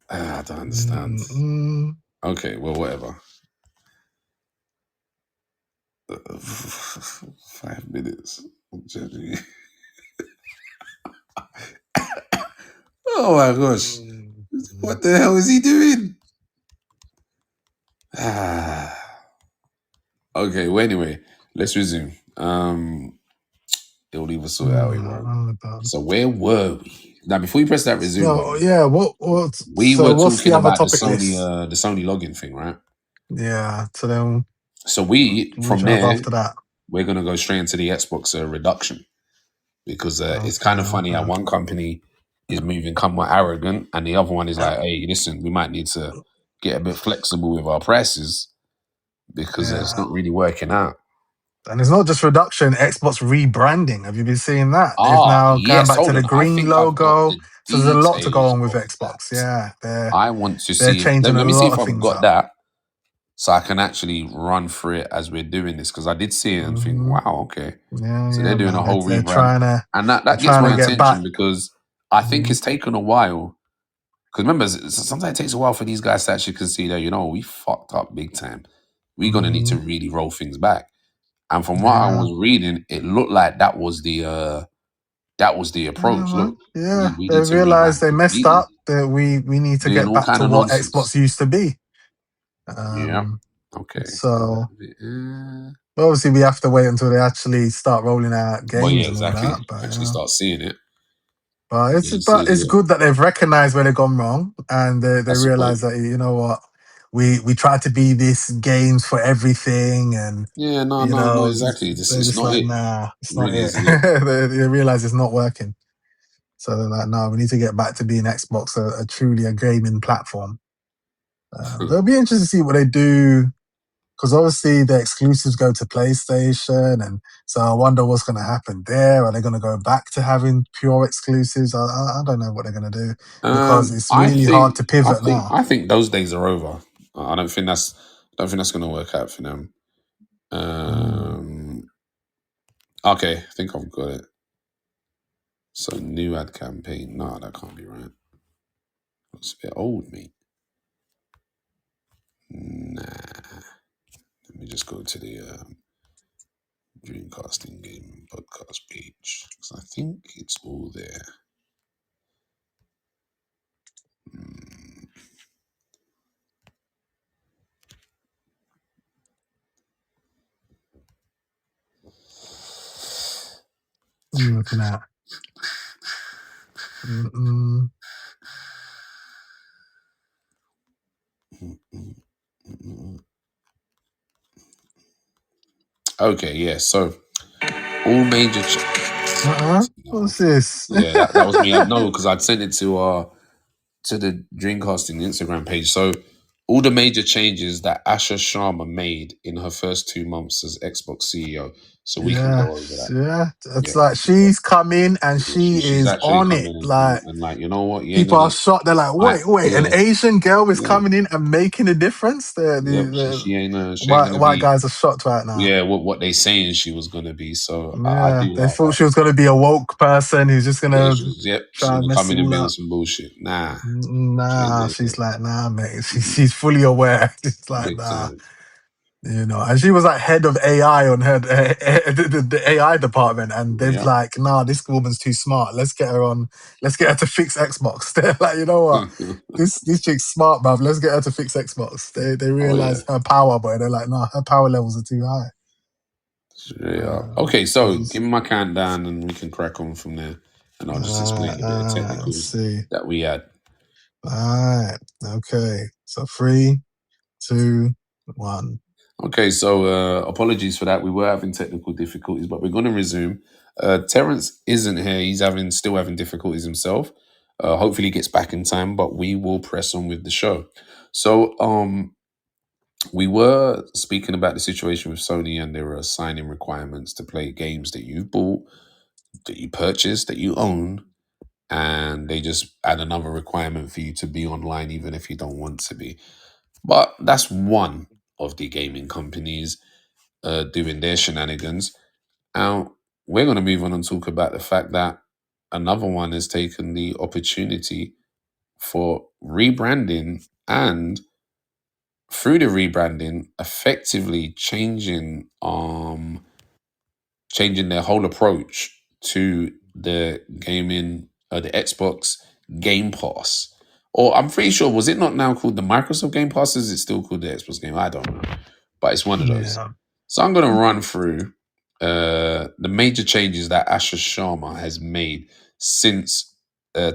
I don't understand. Okay, well, whatever. 5 minutes on ChatGPT. Oh my gosh. What the hell is he doing? Okay, well, anyway, let's resume. It'll leave us sort out. So where were we? Now, before you press that resume button, yeah, what we were what's talking the other about the topic list? Sony login thing, right? Yeah, so then from there, after that, we're gonna go straight into the Xbox reduction because it's kind of funny how one company is moving somewhat arrogant and the other one is like, hey, listen, we might need to get a bit flexible with our prices because it's not really working out. And it's not just reduction, Xbox rebranding. Have you been seeing that? They've now gone back to the green logo. So there's a lot to go on with Xbox. Yeah, I want to they're see. changing Let me a see lot if of I've got that, so I can actually run through it as we're doing this. Because I did see it and think, wow, okay. So they're doing a whole rebrand, and that gets my attention because I think it's taken a while. Because remember, sometimes it takes a while for these guys to actually consider, we fucked up big time. We're gonna need to really roll things back. And from what I was reading, it looked like that was the approach. Look, we they realized they messed up. That we need to doing get all back kind to of what nonsense. Xbox used to be. Okay. So obviously we have to wait until they actually start rolling out games and all that. But actually start seeing it. But it's good that they've recognized where they've gone wrong and they realize that, you know what, we tried to be this games for everything and no, exactly. They're just like, nah, it's not it. They realize it's not working. So they're like, no, we need to get back to being Xbox a truly a gaming platform. It'll be interesting to see what they do, because obviously the exclusives go to PlayStation, and so I wonder what's going to happen there. Are they going to go back to having pure exclusives? I don't know what they're going to do, because it's really hard to pivot now. I think those days are over. I don't think that's going to work out for them. Okay, I think I've got it. So new ad campaign. No, that can't be right. It's a bit old, mate. Nah. Let me just go to the Dreamcasting Game podcast page. So I think it's all there. What are you looking at? Okay, yeah. So all major. What's this? Yeah, that was me. I know because I'd sent it to the Dreamcasting Instagram page. So all the major changes that Asha Sharma made in her first 2 months as Xbox CEO. So we can go over that. Yeah. It's Yeah. like she's come in and she She's is actually on coming it. in Like, and like, you know what? You ain't people are gonna. shocked. They're like, wait, an Yeah. Asian girl is Yeah. coming in and making a difference. Yep. The She ain't gonna white be. guys are shocked right now. Yeah, what they saying she was gonna be. So I Yeah, do they like thought that. she was going to be a woke person who's just going Yeah, to she's try gonna and mess come it in and all bring up. some bullshit. Nah. Nah, she's like, nah, mate. She's fully aware. She's like, Big nah. time. You know, and she was like head of AI on her the AI department, and they've like, nah, this woman's too smart. Let's get her to fix Xbox. They're like, you know what, this chick's smart, bruv. Let's get her to fix Xbox. They realize her power, but they're like, nah, her power levels are too high. Yeah. Okay, so give me my countdown and we can crack on from there, and I'll just explain a bit of technicals that we had. All right. Okay. So 3, 2, 1. Okay, so apologies for that. We were having technical difficulties, but we're going to resume. Terence isn't here. He's still having difficulties himself. Hopefully he gets back in time, but we will press on with the show. So we were speaking about the situation with Sony and there are signing requirements to play games that you've bought, that you purchased, that you own, and they just add another requirement for you to be online even if you don't want to be. But that's one of the gaming companies doing their shenanigans. Now, we're going to move on and talk about the fact that another one has taken the opportunity for rebranding and through the rebranding, effectively changing their whole approach to the gaming, the Xbox Game Pass. Or I'm pretty sure, was it not now called the Microsoft Game Pass? Is it still called the Xbox Game? I don't know, but it's one of those. Yeah. So I'm going to run through the major changes that Asha Sharma has made since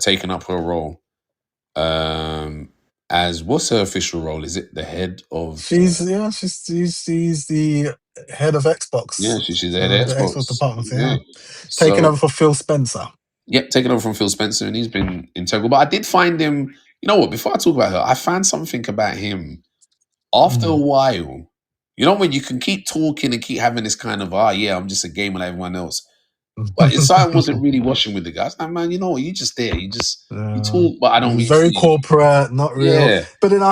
taking up her role as, what's her official role? Is it the head of? She's the head of Xbox. Yeah, she's the head of Xbox department. Yeah. Taking over for Phil Spencer. Yep, taking over from Phil Spencer, and he's been integral. But I did find him. You know what? Before I talk about her, I found something about him. After a while, you know, when you can keep talking and keep having this kind of, yeah, I'm just a gamer like everyone else. But Simon wasn't really washing with the guys. Like, man, you know what? You just there. You talk, but I don't really very see corporate, not real. Yeah. But then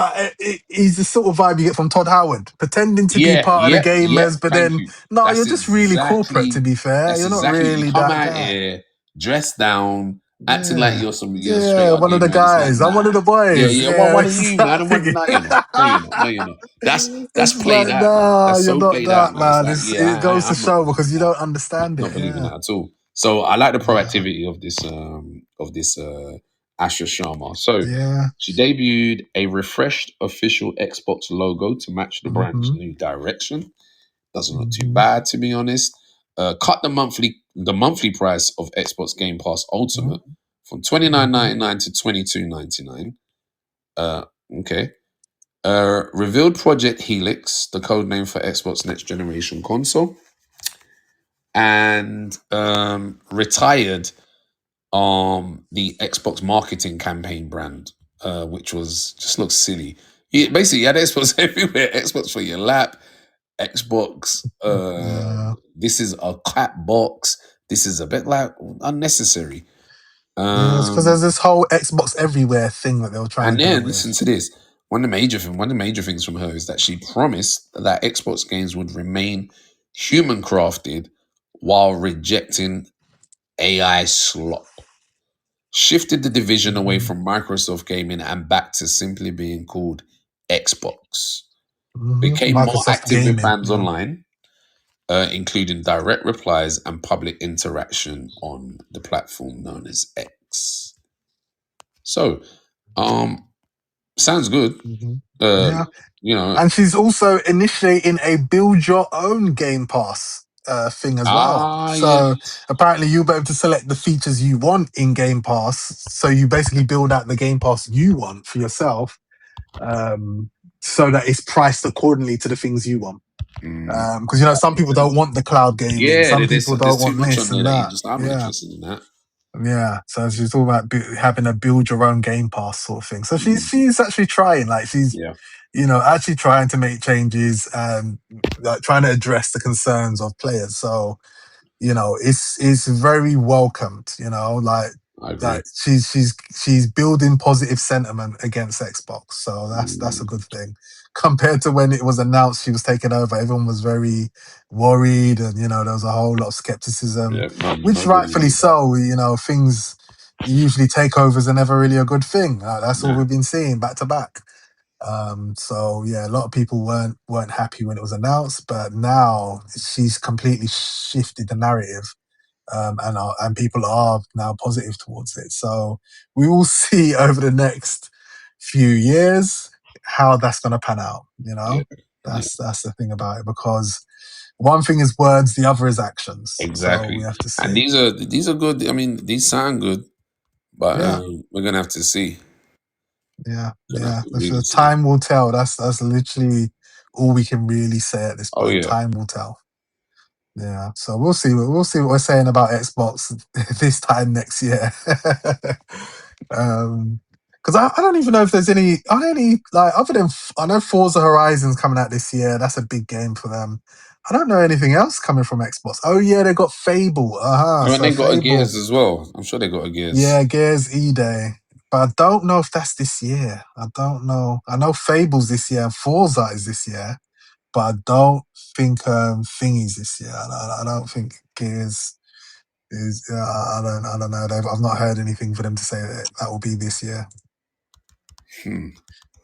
he's the sort of vibe you get from Todd Howard, pretending to be part of the gamers, but then you're just really corporate. To be fair, you're not really you come that out guy. Here, dressed down, acting like you're some one of the guys. I'm one of the boys. One of you, man. I'm one of No, you're not. That's played out. That's you're so not played that, out, man. It goes to show because you don't understand it. Not believing that at all. So I like the proactivity of this Asha Sharma. So she debuted a refreshed official Xbox logo to match the brand's new direction. Doesn't look too bad, to be honest. Cut the monthly price of Xbox Game Pass Ultimate from $29.99 to $22.99. Okay. Revealed Project Helix, the code name for Xbox Next Generation Console, and retired the Xbox marketing campaign brand, which just looks silly. Basically, you had Xbox everywhere. Xbox for your lap. Xbox. This is a cat box. This is a bit like unnecessary. Because there's this whole Xbox everywhere thing that they were trying to do. Listen to this. one of the major things from her is that she promised that Xbox games would remain human crafted while rejecting AI slop. Shifted the division away from Microsoft gaming and back to simply being called Xbox. Became more Microsoft active with Gaming. fans online, including direct replies and public interaction on the platform known as X. So, sounds good. Yeah. You know, And she's also initiating a build your own Game Pass thing as well. So apparently you'll be able to select the features you want in Game Pass. So you basically build out the Game Pass you want for yourself, so that it's priced accordingly to the things you want. Because some people don't want the cloud gaming. Some people don't there's too want much this on there and that you that. just I'm not interested in that. Yeah, so she's talking about having a build your own Game Pass sort of thing. So she's actually trying, like she's actually trying to make changes and like trying to address the concerns of players. So it's very welcomed. I agree. Like she's building positive sentiment against Xbox. So that's a good thing. Compared to when it was announced she was taking over, everyone was very worried, and there was a whole lot of skepticism, which rightfully so. Things usually takeovers are never really a good thing. That's what we've been seeing back to back. So yeah, a lot of people weren't happy when it was announced, but now she's completely shifted the narrative, and people are now positive towards it. So we will see over the next few years how that's going to pan out. That's the thing about it, because one thing is words, the other is actions. Exactly. So we have to see. And these are good. I mean, these sound good, but we're gonna have to see. Yeah. So time will tell. That's literally all we can really say at this point. Time will tell. Yeah. So we'll see. We'll see what we're saying about Xbox this time next year. Because I don't even know if there's any. Are there any, like, other than I know Forza Horizon's coming out this year. That's a big game for them. I don't know anything else coming from Xbox. Oh yeah, they got Fable. And they got a Gears as well. I'm sure they got a Gears. Yeah, Gears E-Day. But I don't know if that's this year. I don't know. I know Fable's this year and Forza is this year, but I don't think Thingy's this year. I don't think Gears is. I don't know. I've not heard anything for them to say that will be this year.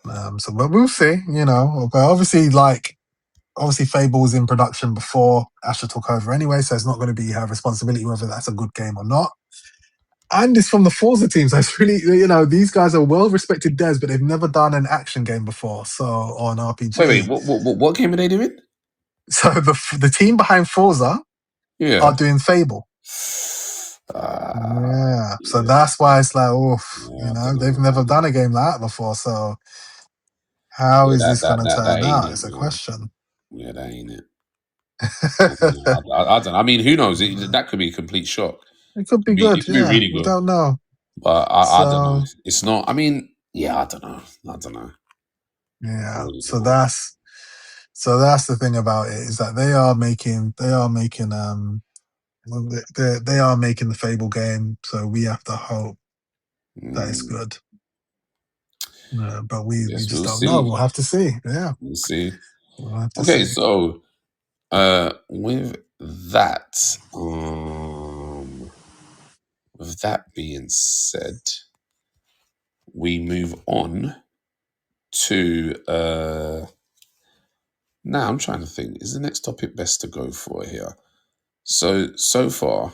But we'll see. But obviously, Fable was in production before Asher took over anyway, so it's not going to be her responsibility whether that's a good game or not. And it's from the Forza team, so it's really, these guys are well-respected devs, but they've never done an action game before, or an RPG. Wait, what game are they doing? So the team behind Forza are doing Fable. So that's why it's like, they've never done a game like that before, so how is this going to turn out? It's a question. Yeah, that ain't it. I don't know. I mean, who knows? That could be a complete shock. It could be good. It could be really good. We don't know. But I don't know. It's not. I mean, I don't know. Yeah. Really so that's the thing about it, is that they are making they are making the Fable game. So we have to hope that it's good. But we just don't know. We'll have to see. Yeah. We'll see. We'll have to see. So with that, with that being said, we move on to now I'm trying to think, is the next topic best to go for here? So far,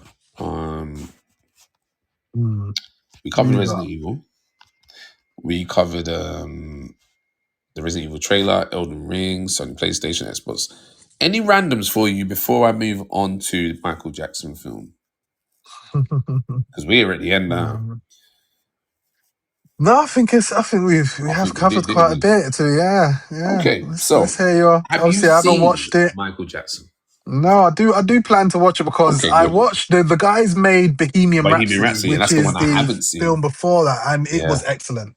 we covered Resident Evil. We covered the Resident Evil trailer, Elden Ring, Sony PlayStation, Xbox. Any randoms for you before I move on to the Michael Jackson film? Because we're at the end now. No, I think we have covered quite a bit too. Yeah. Okay, let's hear your. Obviously, I haven't watched it. Michael Jackson. No, I do plan to watch it, because I watched the guys made Bohemian Rhapsody, which is the film before that, and it was excellent.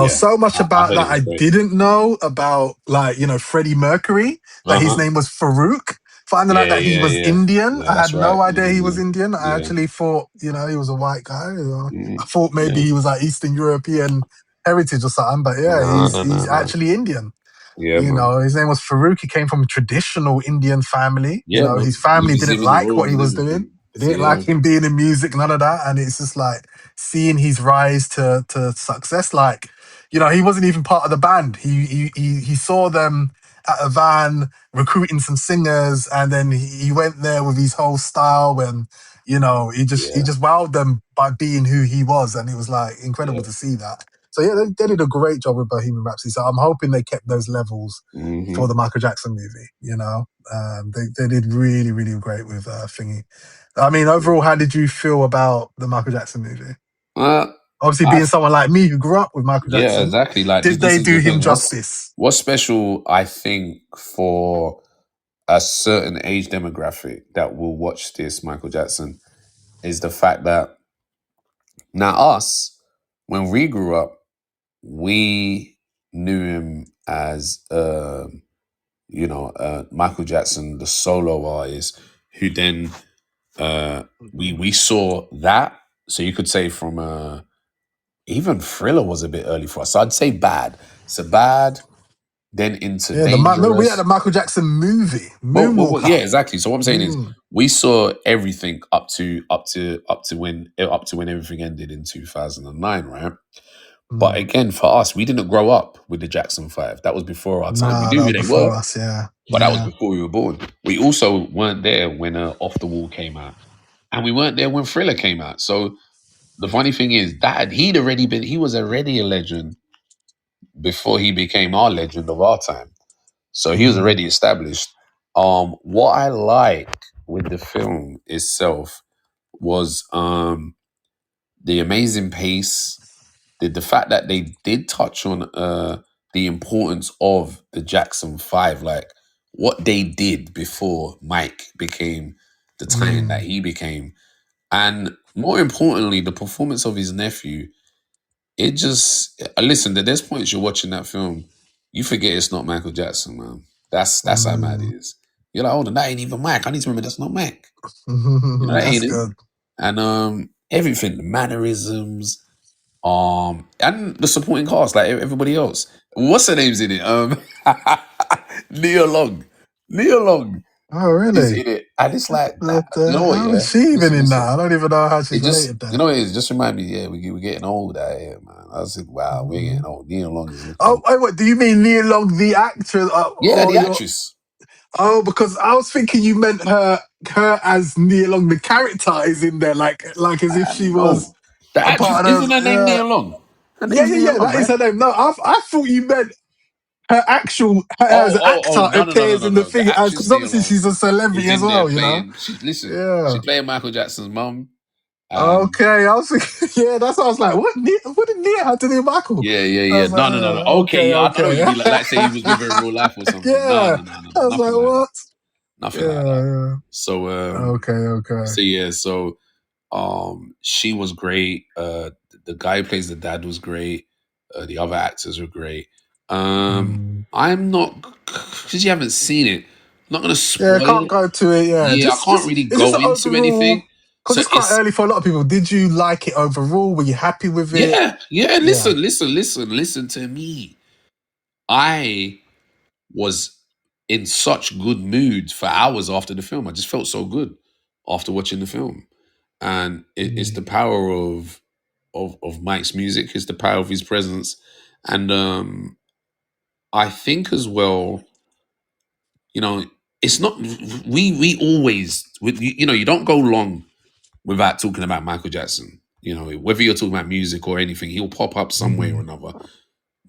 So much about that I didn't know about, Freddie Mercury, that his name was Farouk. Finding out that he was Indian, I had no idea he was Indian. I actually thought, he was a white guy. I thought maybe he was like Eastern European heritage or something, but yeah, No, he's no. actually Indian. Yeah, You man. know, his name was Farouk. He came from a traditional Indian family. You Yeah, know, man. his family He was didn't living the like what rules he and was doing. everything. They So didn't yeah. like him being in music, none of that. And it's just like seeing his rise to success. Like, you know, he wasn't even part of the band. He saw them at a van recruiting some singers, and then he went there with his whole style, and you know, he Yeah. just wowed them by being who he was, and it was like incredible to see that. So yeah, they did a great job with Bohemian Rhapsody. So I'm hoping they kept those levels Mm-hmm. for the Michael Jackson movie. You know, they did really great with Thingy. I mean, overall, how did you feel about the Michael Jackson movie? Obviously, I being someone like me who grew up with Michael Yeah, Jackson, exactly. Like did this they is do the him thing. justice? What's special, I think, for a certain age demographic that will watch this Michael Jackson is the fact that now us, when we grew up, we knew him as Michael Jackson, the solo artist, who then we saw that. So you could say from even Thriller was a bit early for us. So I'd say Bad. So Bad, then into Yeah, remember we had Dangerous. a Michael Jackson movie, Yeah, Moonwalker. exactly. So what I'm saying is, we saw everything up to when everything ended in 2009, right? But again, for us, we didn't grow up with the Jackson 5. That was before our time. We Nah, knew that who was they before were, us. Yeah, but that was yeah. before we were born. We also weren't there when Off the Wall came out, and we weren't there when Thriller came out. So the funny thing is that he was already a legend before he became our legend of our time. So he was already established. What I like with the film itself was the amazing pace, the fact that they did touch on the importance of the Jackson 5, like what they did before Mike became the Titan that he became. And more importantly, the performance of his nephew. It just listen. There's points you're watching that film, you forget it's not Michael Jackson, man. That's how mad it is. You're like, oh, that ain't even Mike. I need to remember that's not Mike. You know, that That's ain't him. good. And everything, the mannerisms, and the supporting cast, like everybody else. What's her name's in it? Nia Long. Nia Long Oh, is really? in it, and it's like that. But, You know what? how is Yeah, she even in that? listen. I don't even know how It she's just, related you there. know, it just remind me. Yeah, we're getting old out here, man. I was like, wow, we're getting old. Nia Long is Oh, looking. what do you mean Nia Long, the actress, Yeah, or the your? actress. Oh, because I was thinking you meant her as Nia Long, the character is in there, like as if she was No, the a actress part of. isn't her name Nia Long. Her name's Nia Yeah, Long, that is right? her name. No, I thought you meant her actual her as an actor No, no, no, no, appears no, in the no. The thing as actress because Nia obviously Long she's a is celebrity as in there well, you know. playing. She's Yeah. playing Michael Jackson's mum. And Okay, I was thinking, yeah, that's what I was like. What did Nia have to do with Michael? I yeah. was like, No, no, no, no. Okay, okay, yeah, I don't know what you okay. mean. Like say he was with her in real life or something. No, Yeah. no, no, no, I no. was like, Nothing like that. what? Nothing like that. Yeah. So Okay. she was great. The guy who plays the dad was great. The other actors were great. I'm not, because you haven't seen it, I'm not gonna Yeah, spoil can't it. go to it. Yeah, Yeah, I can't really it's just go an into overall anything. because So it's quite early for a lot of people. Did you like it overall? Were you happy with it? yeah. Yeah. Listen to me. I was in such good mood for hours after the film. I just felt so good after watching the film, and it's the power of Mike's music. It's the power of his presence, and I think as well, you know, it's not we always you don't go long without talking about Michael Jackson. You know, whether you're talking about music or anything, he'll pop up some way or another.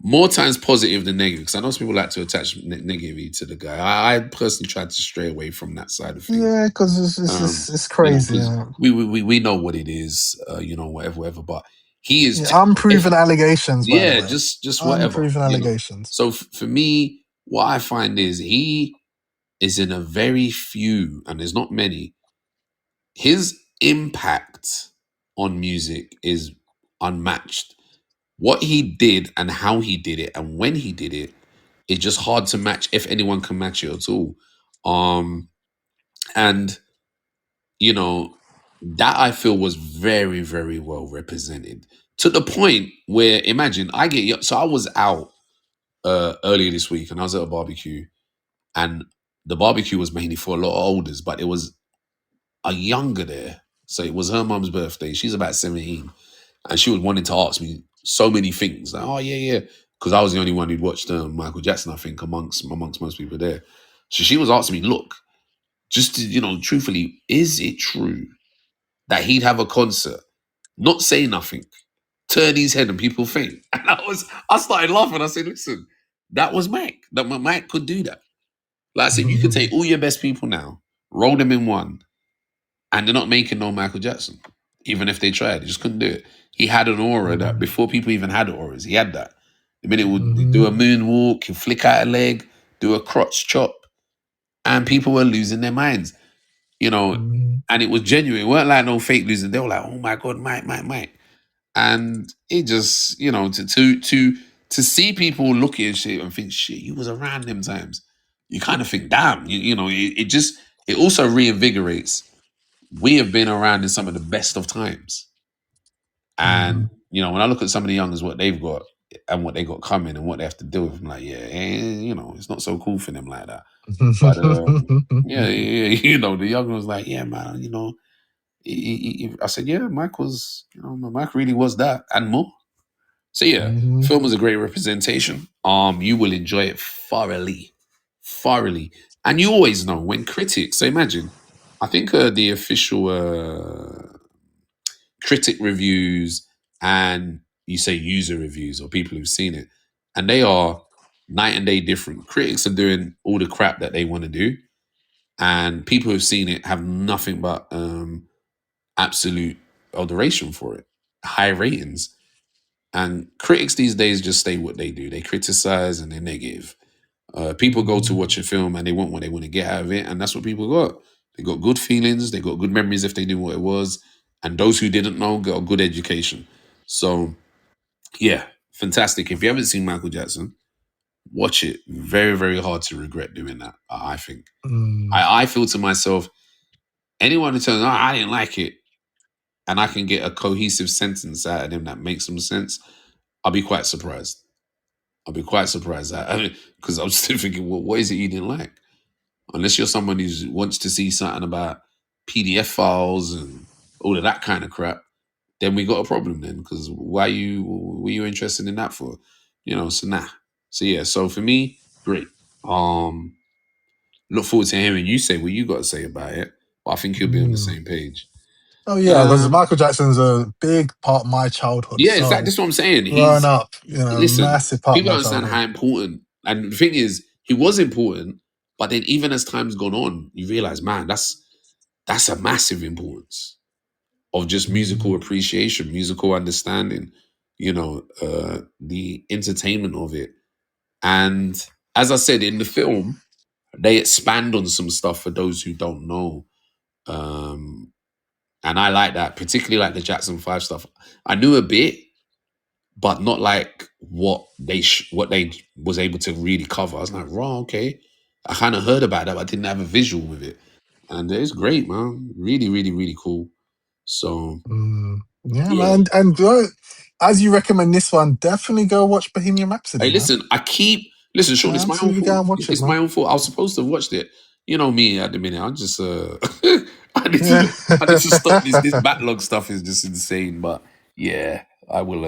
More times positive than negative, because I know some people like to attach negativity to the guy. I personally tried to stray away from that side of things. Yeah, because it's crazy. Because Yeah. we know what it is, whatever. But he is, Yeah, unproven allegations, by the way. just whatever, Unproven allegations. So for me, what I find is he is in a very few, and there's not many. His impact on music is unmatched. What he did and how he did it and when he did it, it's just hard to match, if anyone can match it at all. And you know, that I feel was very, very well represented. to the point where, imagine, so I was out earlier this week and I was at a barbecue, and the barbecue was mainly for a lot of olders, but it was a younger there. So it was her mum's birthday. She's about 17. And she was wanting to ask me so many things. Like, oh, yeah. Because I was the only one who'd watched Michael Jackson, I think, amongst most people there. So she was asking me, look, just to, truthfully, is it true that he'd have a concert, not say nothing, turn his head and people faint? And I started laughing. I said, listen, that was Mike. That Mike could do that. Like I said, you could take all your best people now, roll them in one, and they're not making no Michael Jackson. Even if they tried, they just couldn't do it. He had an aura that before people even had auras, he had that. The minute would do a moonwalk, he'd flick out a leg, do a crotch chop, and people were losing their minds. And it was genuine. It weren't like no fake losing. They were like, oh my God, Mike. And it just, to see people look at shit and think, shit, you was around them times. You kind of think, damn, it also reinvigorates. We have been around in some of the best of times. And, when I look at some of the youngers, what they've got and what they got coming and what they have to deal with, I'm like, it's not so cool for them like that. But, the young was like, yeah, man, I said, yeah, Mike really was that and more. So, film was a great representation. You will enjoy it thoroughly. And you always know when critics, so imagine, I think the official critic reviews and you say user reviews or people who've seen it, and they are night and day different. Critics are doing all the crap that they want to do, and people who've seen it have nothing but absolute adoration for it, high ratings. And critics these days just say what they do. They criticize and they're negative. People go to watch a film and they want what they want to get out of it, and that's what people got. They got good feelings, they got good memories if they knew what it was, and those who didn't know got a good education. So, yeah, fantastic. If you haven't seen Michael Jackson, watch it. Very, very hard to regret doing that, I think. I feel to myself, anyone who tells me, I didn't like it, and I can get a cohesive sentence out of them that makes some sense, I'll be quite surprised. Because I'm still thinking, well, what is it you didn't like? Unless you're someone who wants to see something about PDF files and all of that kind of crap, then we got a problem then. Because were you interested in that for? So nah. So yeah, so for me, great. Look forward to hearing you say what you got to say about it. But I think you'll be on the same page. Oh yeah, because Michael Jackson's a big part of my childhood. Yeah, exactly. That's what I'm saying. Growing up, massive part. People don't understand how important. And the thing is, he was important, but then even as time's gone on, you realize, man, that's a massive importance of just musical appreciation, musical understanding. The entertainment of it. And as I said in the film, they expand on some stuff for those who don't know. And I like that, particularly like the Jackson 5 stuff. I knew a bit, but not like what they was able to really cover. I was like, raw, okay. I kind of heard about that, but I didn't have a visual with it. And it's great, man. Really, really, really cool. So yeah, man. And as you recommend this one, definitely go watch Bohemian Rhapsody. Hey, listen, Sean, it's my own fault. It's my own fault. I was supposed to have watched it. You know me at the minute. I'm just I need to stop this backlog stuff is just insane. But yeah, I will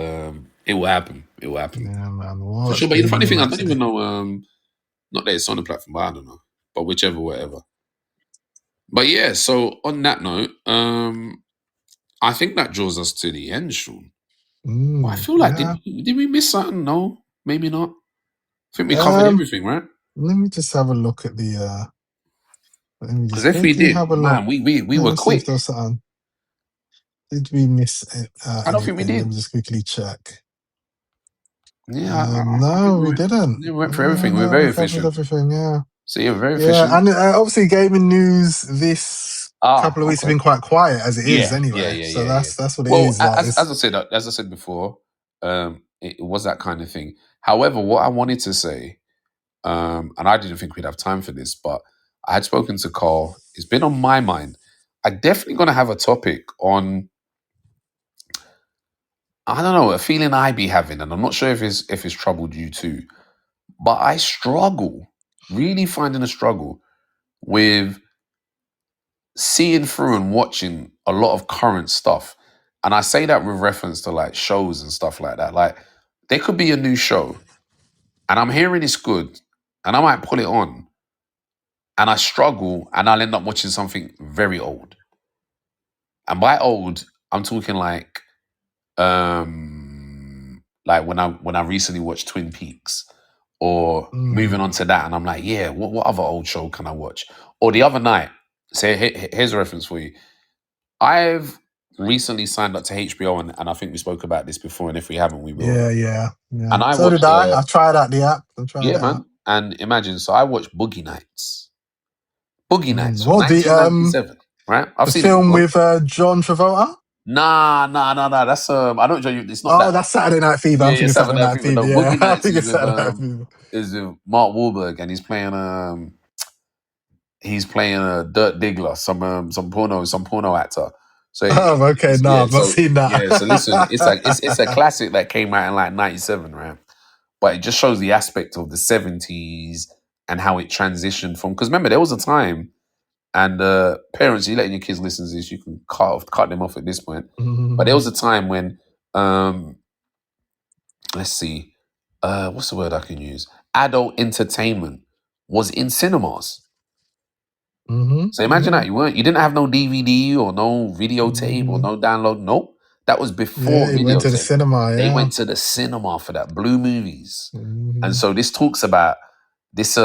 it will happen. It will happen. Yeah, man. For sure. But the funny thing, I don't even know not that it's on the platform, but I don't know. But whichever, whatever. But yeah, so on that note, I think that draws us to the end, Sean. I feel like did we miss something? No, maybe not. I think we covered everything, right? Let me just have a look at the because if we did, man, we were quick. Did we miss I don't think we did. Let me just quickly check. Yeah, no, we didn't. We went for everything. We were very efficient. Everything, yeah. So you're very efficient. Yeah, and obviously gaming news this couple of weeks have been quite quiet as it is anyway. So that's what it is. As I said before, it was that kind of thing. However, what I wanted to say, and I didn't think we'd have time for this, but I had spoken to Carl. It's been on my mind. I'm definitely going to have a topic on. I don't know, a feeling I be having, and I'm not sure if it's troubled you too, but I struggle, really finding a struggle with seeing through and watching a lot of current stuff. And I say that with reference to like shows and stuff like that. Like there could be a new show and I'm hearing it's good and I might pull it on and I struggle and I'll end up watching something very old. And by old, I'm talking like when I recently watched Twin Peaks or moving on to that and I'm like, yeah, what other old show can I watch? Or the other night, here's a reference for you. I've recently signed up to HBO and I think we spoke about this before and if we haven't, we will. Yeah. And I So watched did I. I've tried out the app. man. And imagine, so I watched Boogie Nights. Boogie Nights from What, the 1997, right? I've the seen film it with John Travolta? Nah. That's I don't know. It's not that. That's Saturday Night Fever. I'm thinking Saturday Night Fever. No, Yeah, Boogie I Nights think it's Saturday Night Fever. is with Mark Wahlberg and he's playing a Dirk Diggler, some porno actor. So okay, no, I've not seen that. Yeah, so listen, it's a classic that came out in like 97, right? But it just shows the aspect of the 70s and how it transitioned from, because remember there was a time, and parents, you letting your kids listen to this, you can cut them off at this point. But there was a time when let's see, what's the word I can use? Adult entertainment was in cinemas. So imagine that you didn't have no DVD or no videotape or no download. Nope, that was before videotape. Went to the cinema. They went to the cinema for that. Blue Movies, Mm-hmm. and so this talks about this.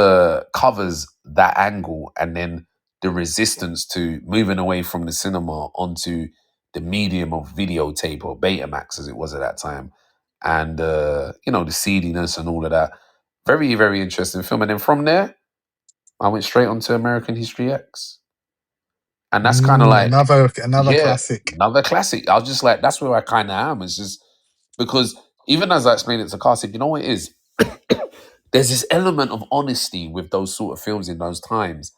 Covers that angle, and then the resistance to moving away from the cinema onto the medium of videotape or Betamax, as it was at that time, and the seediness and all of that. Very, very interesting film. And then from there, I went straight onto American History X. And that's kind of like another classic. Another classic. I was just like, that's where I kind of am. It's just because even as I explained it to Carl, you know what it is? There's this element of honesty with those sort of films in those times.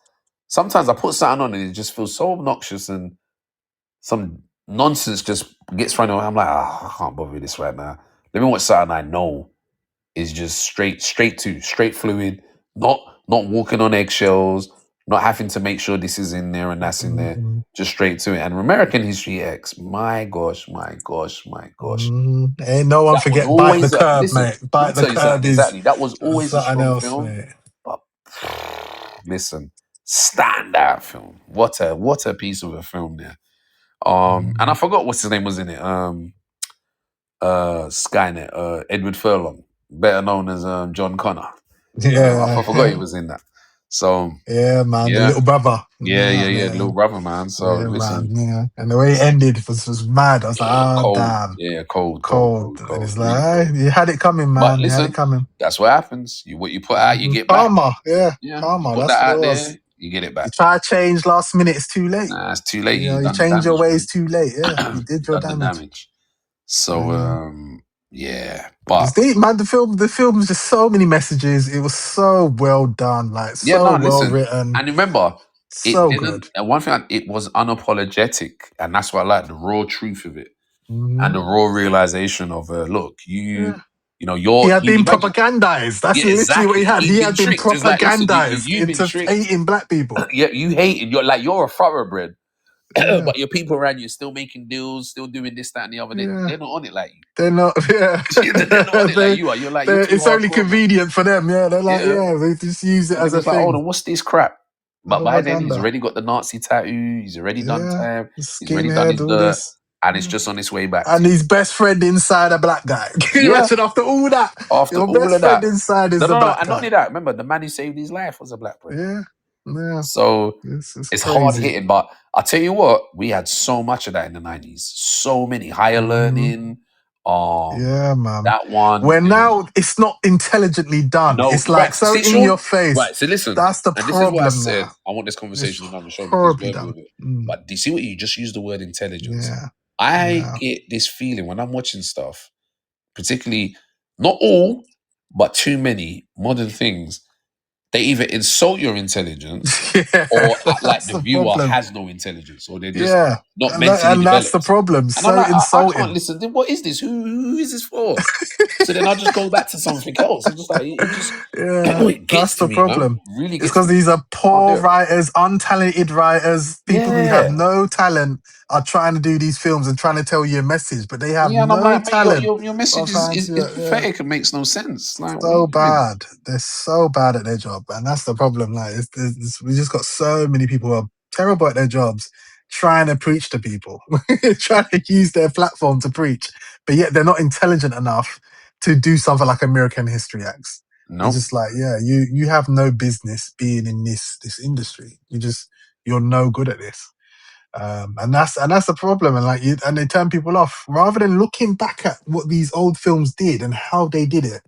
Sometimes I put something on and it just feels so obnoxious and some nonsense just gets thrown away. I'm like, I can't bother with this right now. Let me watch something I know is just straight fluid, not walking on eggshells, not having to make sure this is in there and that's in there, just straight to it. And American History X, my gosh. Ain't no one forget Bite the Curb, mate. Bite the Curb is exactly. That was always a strong film. Mate. But listen, standout film. What a piece of a film there. And I forgot what's his name was in it. Skynet, Edward Furlong, better known as John Connor. I forgot he was in that. So yeah, man, the little brother. Yeah, little brother, man. So listen, man, and the way it ended was mad. I was like, cold. Damn, yeah, cold. And it's like, you had it coming, man. But listen, you had it coming. That's what happens. What you put out, you get back. Karma, karma. Put That's that what out it was. there, you get it back. You try to change last minute, it's too late. Nah, it's too late. You change your ways too late. Yeah, you did your damage. So but man, the film was just so many messages. It was so well done, like well written. And remember, so good. And one thing, it was unapologetic, and that's what I like, the raw truth of it, and the raw realization of look, he had been propagandized. That's literally what he had. He had been propagandized into hating black people. Yeah, you hating. You're a thoroughbred. But your people around you are still making deals, still doing this, that, and the other. They're not on it like you. They're not. Yeah, they're not on it like you are. You're like, it's only convenient for them. Yeah, they're like, they just use it as a thing. Like, hold on, what's this crap? But by then, he's already got the Nazi tattoo. He's already done time. He's already done his dirt, and it's just on its way back. And his best friend inside a black guy. Can you imagine after all that? Your best friend inside is a black guy. And not only that, remember the man who saved his life was a black boy. Yeah. So it's hard hitting, but I'll tell you what, we had so much of that in the 90s. So many Higher Learning. Man. That one. Where now it's not intelligently done. No, it's like so in your face. Right. So listen, that's the problem. This is what I said. I want this conversation to have a show. But do you see what you just used the word intelligence? Yeah. I get this feeling when I'm watching stuff, particularly not all, but too many modern things. they either insult your intelligence Yeah, or act like that's the the viewer problem. has no intelligence, or they're just Yeah, not and, mentally that's the developed. problem. And So I'm like, I can't insulting. listen. What is this? Who is this for? So then I'll just go back to something else. I'm just like, it just Yeah, it gets that's to the me, man. problem. Really It's gets because to me. these are Can't do poor it. writers, untalented writers, people who have Yeah. no talent are trying to do these films and trying to tell you a message, but they have Yeah, and I'm no like, mate, talent. your message is Yeah. pathetic and makes no sense. Like, what are So you doing? bad. They're so bad at their job, and that's the problem. Like, we just got so many people who are terrible at their jobs, trying to preach to people, trying to use their platform to preach, but yet they're not intelligent enough to do something like American History X. No. It's just like, yeah, you have no business being in this industry. You're no good at this. And that's the problem, and they turn people off rather than looking back at what these old films did and how they did it.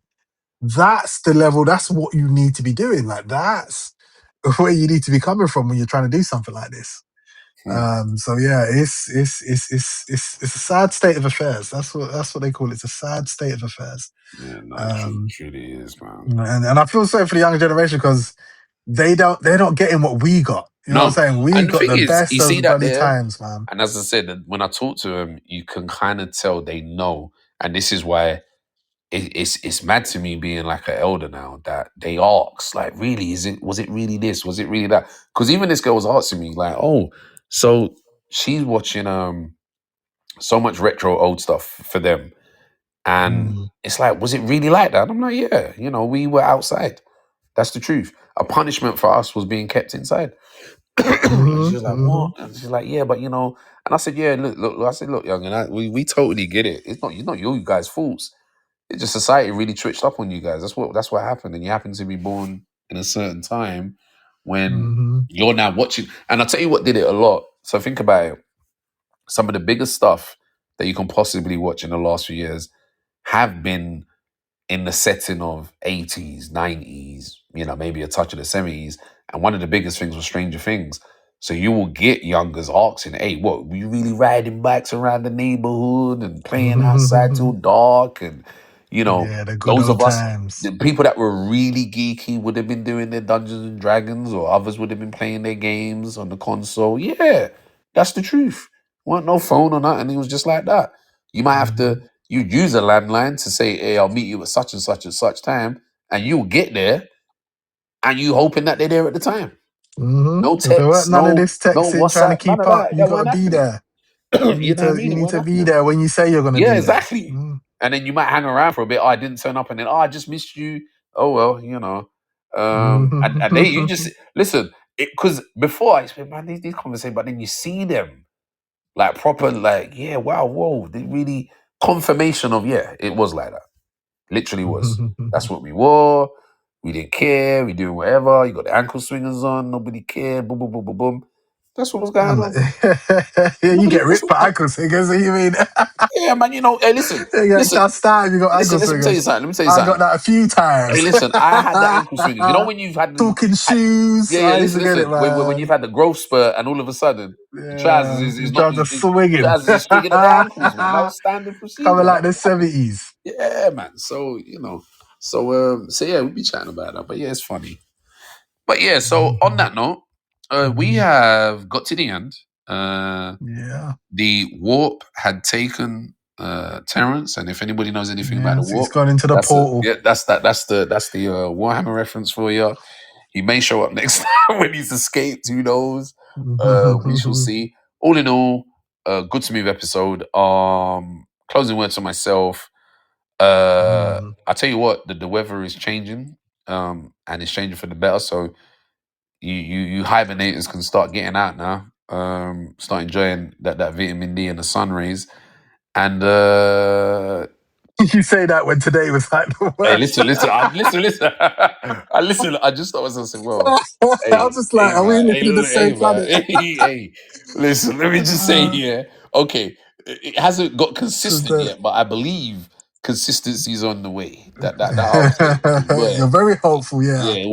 That's the level. That's what you need to be doing. Like, that's where you need to be coming from when you're trying to do something like this. So yeah, it's a sad state of affairs. That's what they call it. It's a sad state of affairs. Yeah, no, it truly is, man. And I feel sorry for the younger generation because they're not getting what we got. You know what I'm saying? We And the got thing the is, best you see of that bloody there, times, man. and as I said, when I talk to them, you can kind of tell they know, and this is why it's mad to me being like an elder now that they ask, like, really, was it really this? Was it really that? Because even this girl was asking me, like, oh, so she's watching so much retro old stuff for them. And it's like, was it really like that? And I'm like, yeah, we were outside. That's the truth. A punishment for us was being kept inside. And she was like, what? And she's like, yeah, but and I said, yeah, look. I said, look, young, and we totally get it. It's not you guys' faults. It's just society really twitched up on you guys. That's what happened. And you happen to be born in a certain time when you're now watching. And I'll tell you what did it a lot. So think about it. Some of the biggest stuff that you can possibly watch in the last few years have been in the setting of 80s, 90s, maybe a touch of the 70s. And one of the biggest things was Stranger Things. So you will get youngers asking, hey, what, were you really riding bikes around the neighborhood and playing outside till dark? And, Yeah, the good those old of us, times. the people that were really geeky would have been doing their Dungeons and Dragons, or others would have been playing their games on the console. Yeah, that's the truth. Weren't no phone or nothing. It was just like that. You might have to, you'd use a landline to say, hey, I'll meet you at such and such time, and you'll get there, and you hoping that they're there at the time. No If there weren't text, none of no this texting, trying to WhatsApp, none keep of up, that. you That got to weren't be happening. there. You know what I mean? You It need weren't to be happening. there when you say you're going to Yeah, be exactly. there. And then you might hang around for a bit. Oh, I didn't turn up, and then I just missed you. Oh well, and they you just listen because before I explain, man, these conversations, but then you see them like proper, like, yeah, wow, whoa, they really confirmation of, yeah, it was like that. Literally was. That's what we wore. We didn't care. We doing whatever. You got the ankle swingers on. Nobody cared. Boom, boom, boom, boom, boom. That's what was going on. Yeah, you get ripped by ankle swingers. You mean? Yeah, man. Hey, listen. You get chastised time. You got ankle Listen. Let me tell you swingers. something. I got that a few times. Hey, listen. I had the ankle swingers. You know when you've had talking shoes. Yeah. I used to get it, man. When you've had the growth spurt, and all of a sudden the trousers is not swinging. trousers is swinging at the ankles, man. That was standard procedure. Coming like the 70s. Yeah, man. So so yeah, we'll be chatting about that. But yeah, it's funny. But yeah, so on that note, we have got to the end. Yeah. The warp had taken Terrence, and if anybody knows anything about the warp, it's gone into the portal. That's the Warhammer reference for you. He may show up next time when he's escaped. Who knows? We shall see. All in all, good smooth episode. Closing words for myself. I tell you what, the weather is changing, and it's changing for the better. So you hibernators can start getting out now. Start enjoying that vitamin D and the sun rays. And you say that when today was like the worst. Hey, listen. I listen. I just thought I was going to say, well, hey, I was just like, are we living in the same planet? Hey, listen, let me just say here. Okay, it hasn't got consistent yet, but I believe consistency is on the way. You're very hopeful, yeah. Yeah, it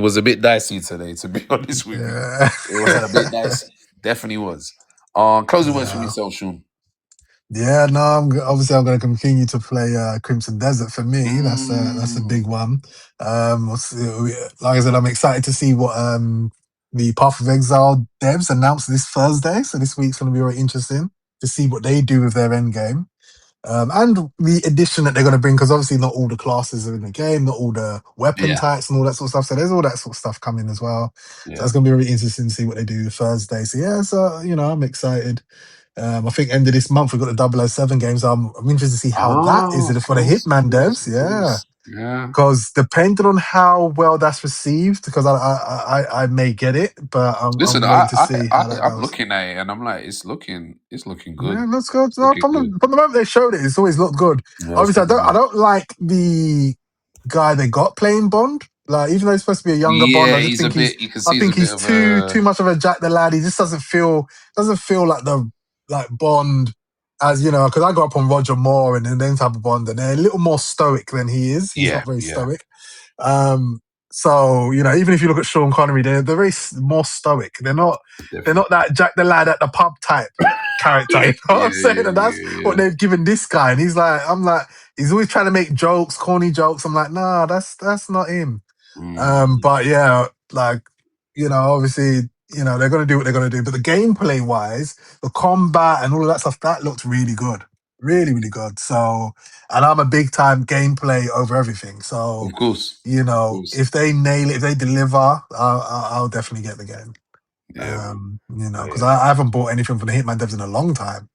was a bit dicey today, to be honest with you. It was a bit dicey. Definitely was. Closing words for yourself, Sean. Yeah, no, obviously I'm going to continue to play Crimson Desert. For me, that's a big one. Like I said, I'm excited to see what the Path of Exile devs announced this Thursday. So this week's going to be very interesting to see what they do with their end game. And the addition that they're going to bring, because obviously not all the classes are in the game, not all the weapon types and all that sort of stuff. So there's all that sort of stuff coming as well. Yeah. So it's going to be really interesting to see what they do Thursday. So yeah, so I'm excited. I think end of this month we've got the 007 games. I'm interested to see how that is for the Hitman devs. Yeah. Yeah. Because depending on how well that's received, because I may get it, but I'm waiting to see how that goes. I'm looking at it and I'm like, it's looking good. Yeah, looks good. From the moment they showed it, it's always looked good. Yeah, obviously, I don't like the guy they got playing Bond. Like, even though he's supposed to be a younger Bond, I just think he's too much of a Jack the Lad. He just doesn't feel like the Bond, as you know, because I grew up on Roger Moore and then type of Bond, and they're a little more stoic than he is. He's not very stoic. So even if you look at Sean Connery, they're very more stoic. They're not that Jack the Lad at the pub type character. You know what I'm saying? And that's what they've given this guy. And he's always trying to make jokes, corny jokes. I'm like, nah, that's not him. But yeah, obviously, they're gonna do what they're gonna do. But the gameplay wise, the combat and all of that stuff, that looked really good. Really, really good. So, and I'm a big time gameplay over everything. So, of course, if they nail it, if they deliver, I'll definitely get the game. Yeah. Because I haven't bought anything from the Hitman devs in a long time.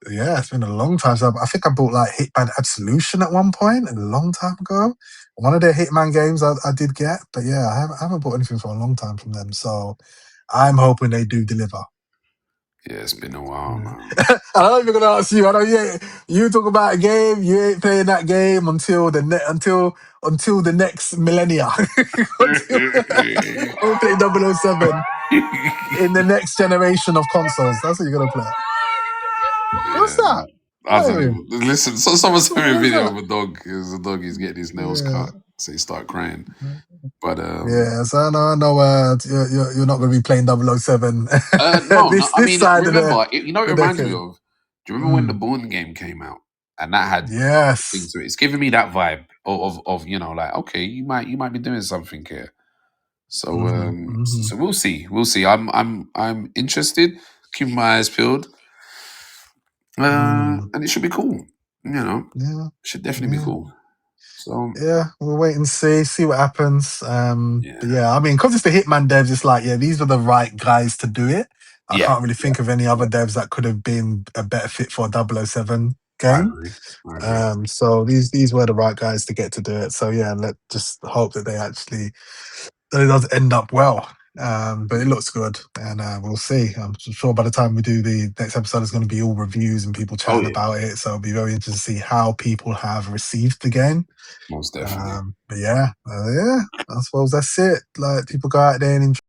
It's been a long time. So I think I bought Hitman Absolution at one point, a long time ago. One of their Hitman games I did get, but yeah, I haven't bought anything for a long time from them. So I'm hoping they do deliver. Yeah, it's been a while, man. I'm not even gonna ask you. I know you talk about a game. You ain't playing that game until the next millennia. I'll play 007 in the next generation of consoles. That's what you're gonna play. What's that? I don't know. Listen, someone sent me a video of a dog. It was a dog. He's getting his nails cut, so he started crying. But so I know you're not going to be playing 007. No, I mean, remember, it reminds me of. Do you remember when the Bourne game came out and that had things to it? It's giving me that vibe of okay, you might be doing something here. So so we'll see. I'm interested. Keep my eyes peeled. And it should be cool. Should definitely be cool. So we'll wait and see what happens. But I mean, because it's the Hitman devs, it's like, these are the right guys to do it. I can't really think of any other devs that could have been a better fit for a 007 game. I agree. So these were the right guys to get to do it. So let's just hope that it does end up well. But it looks good, and we'll see. I'm sure by the time we do the next episode, it's going to be all reviews and people chatting about it. So it'll be very interesting to see how people have received the game. Most definitely. But I suppose that's it. Like, people go out there and enjoy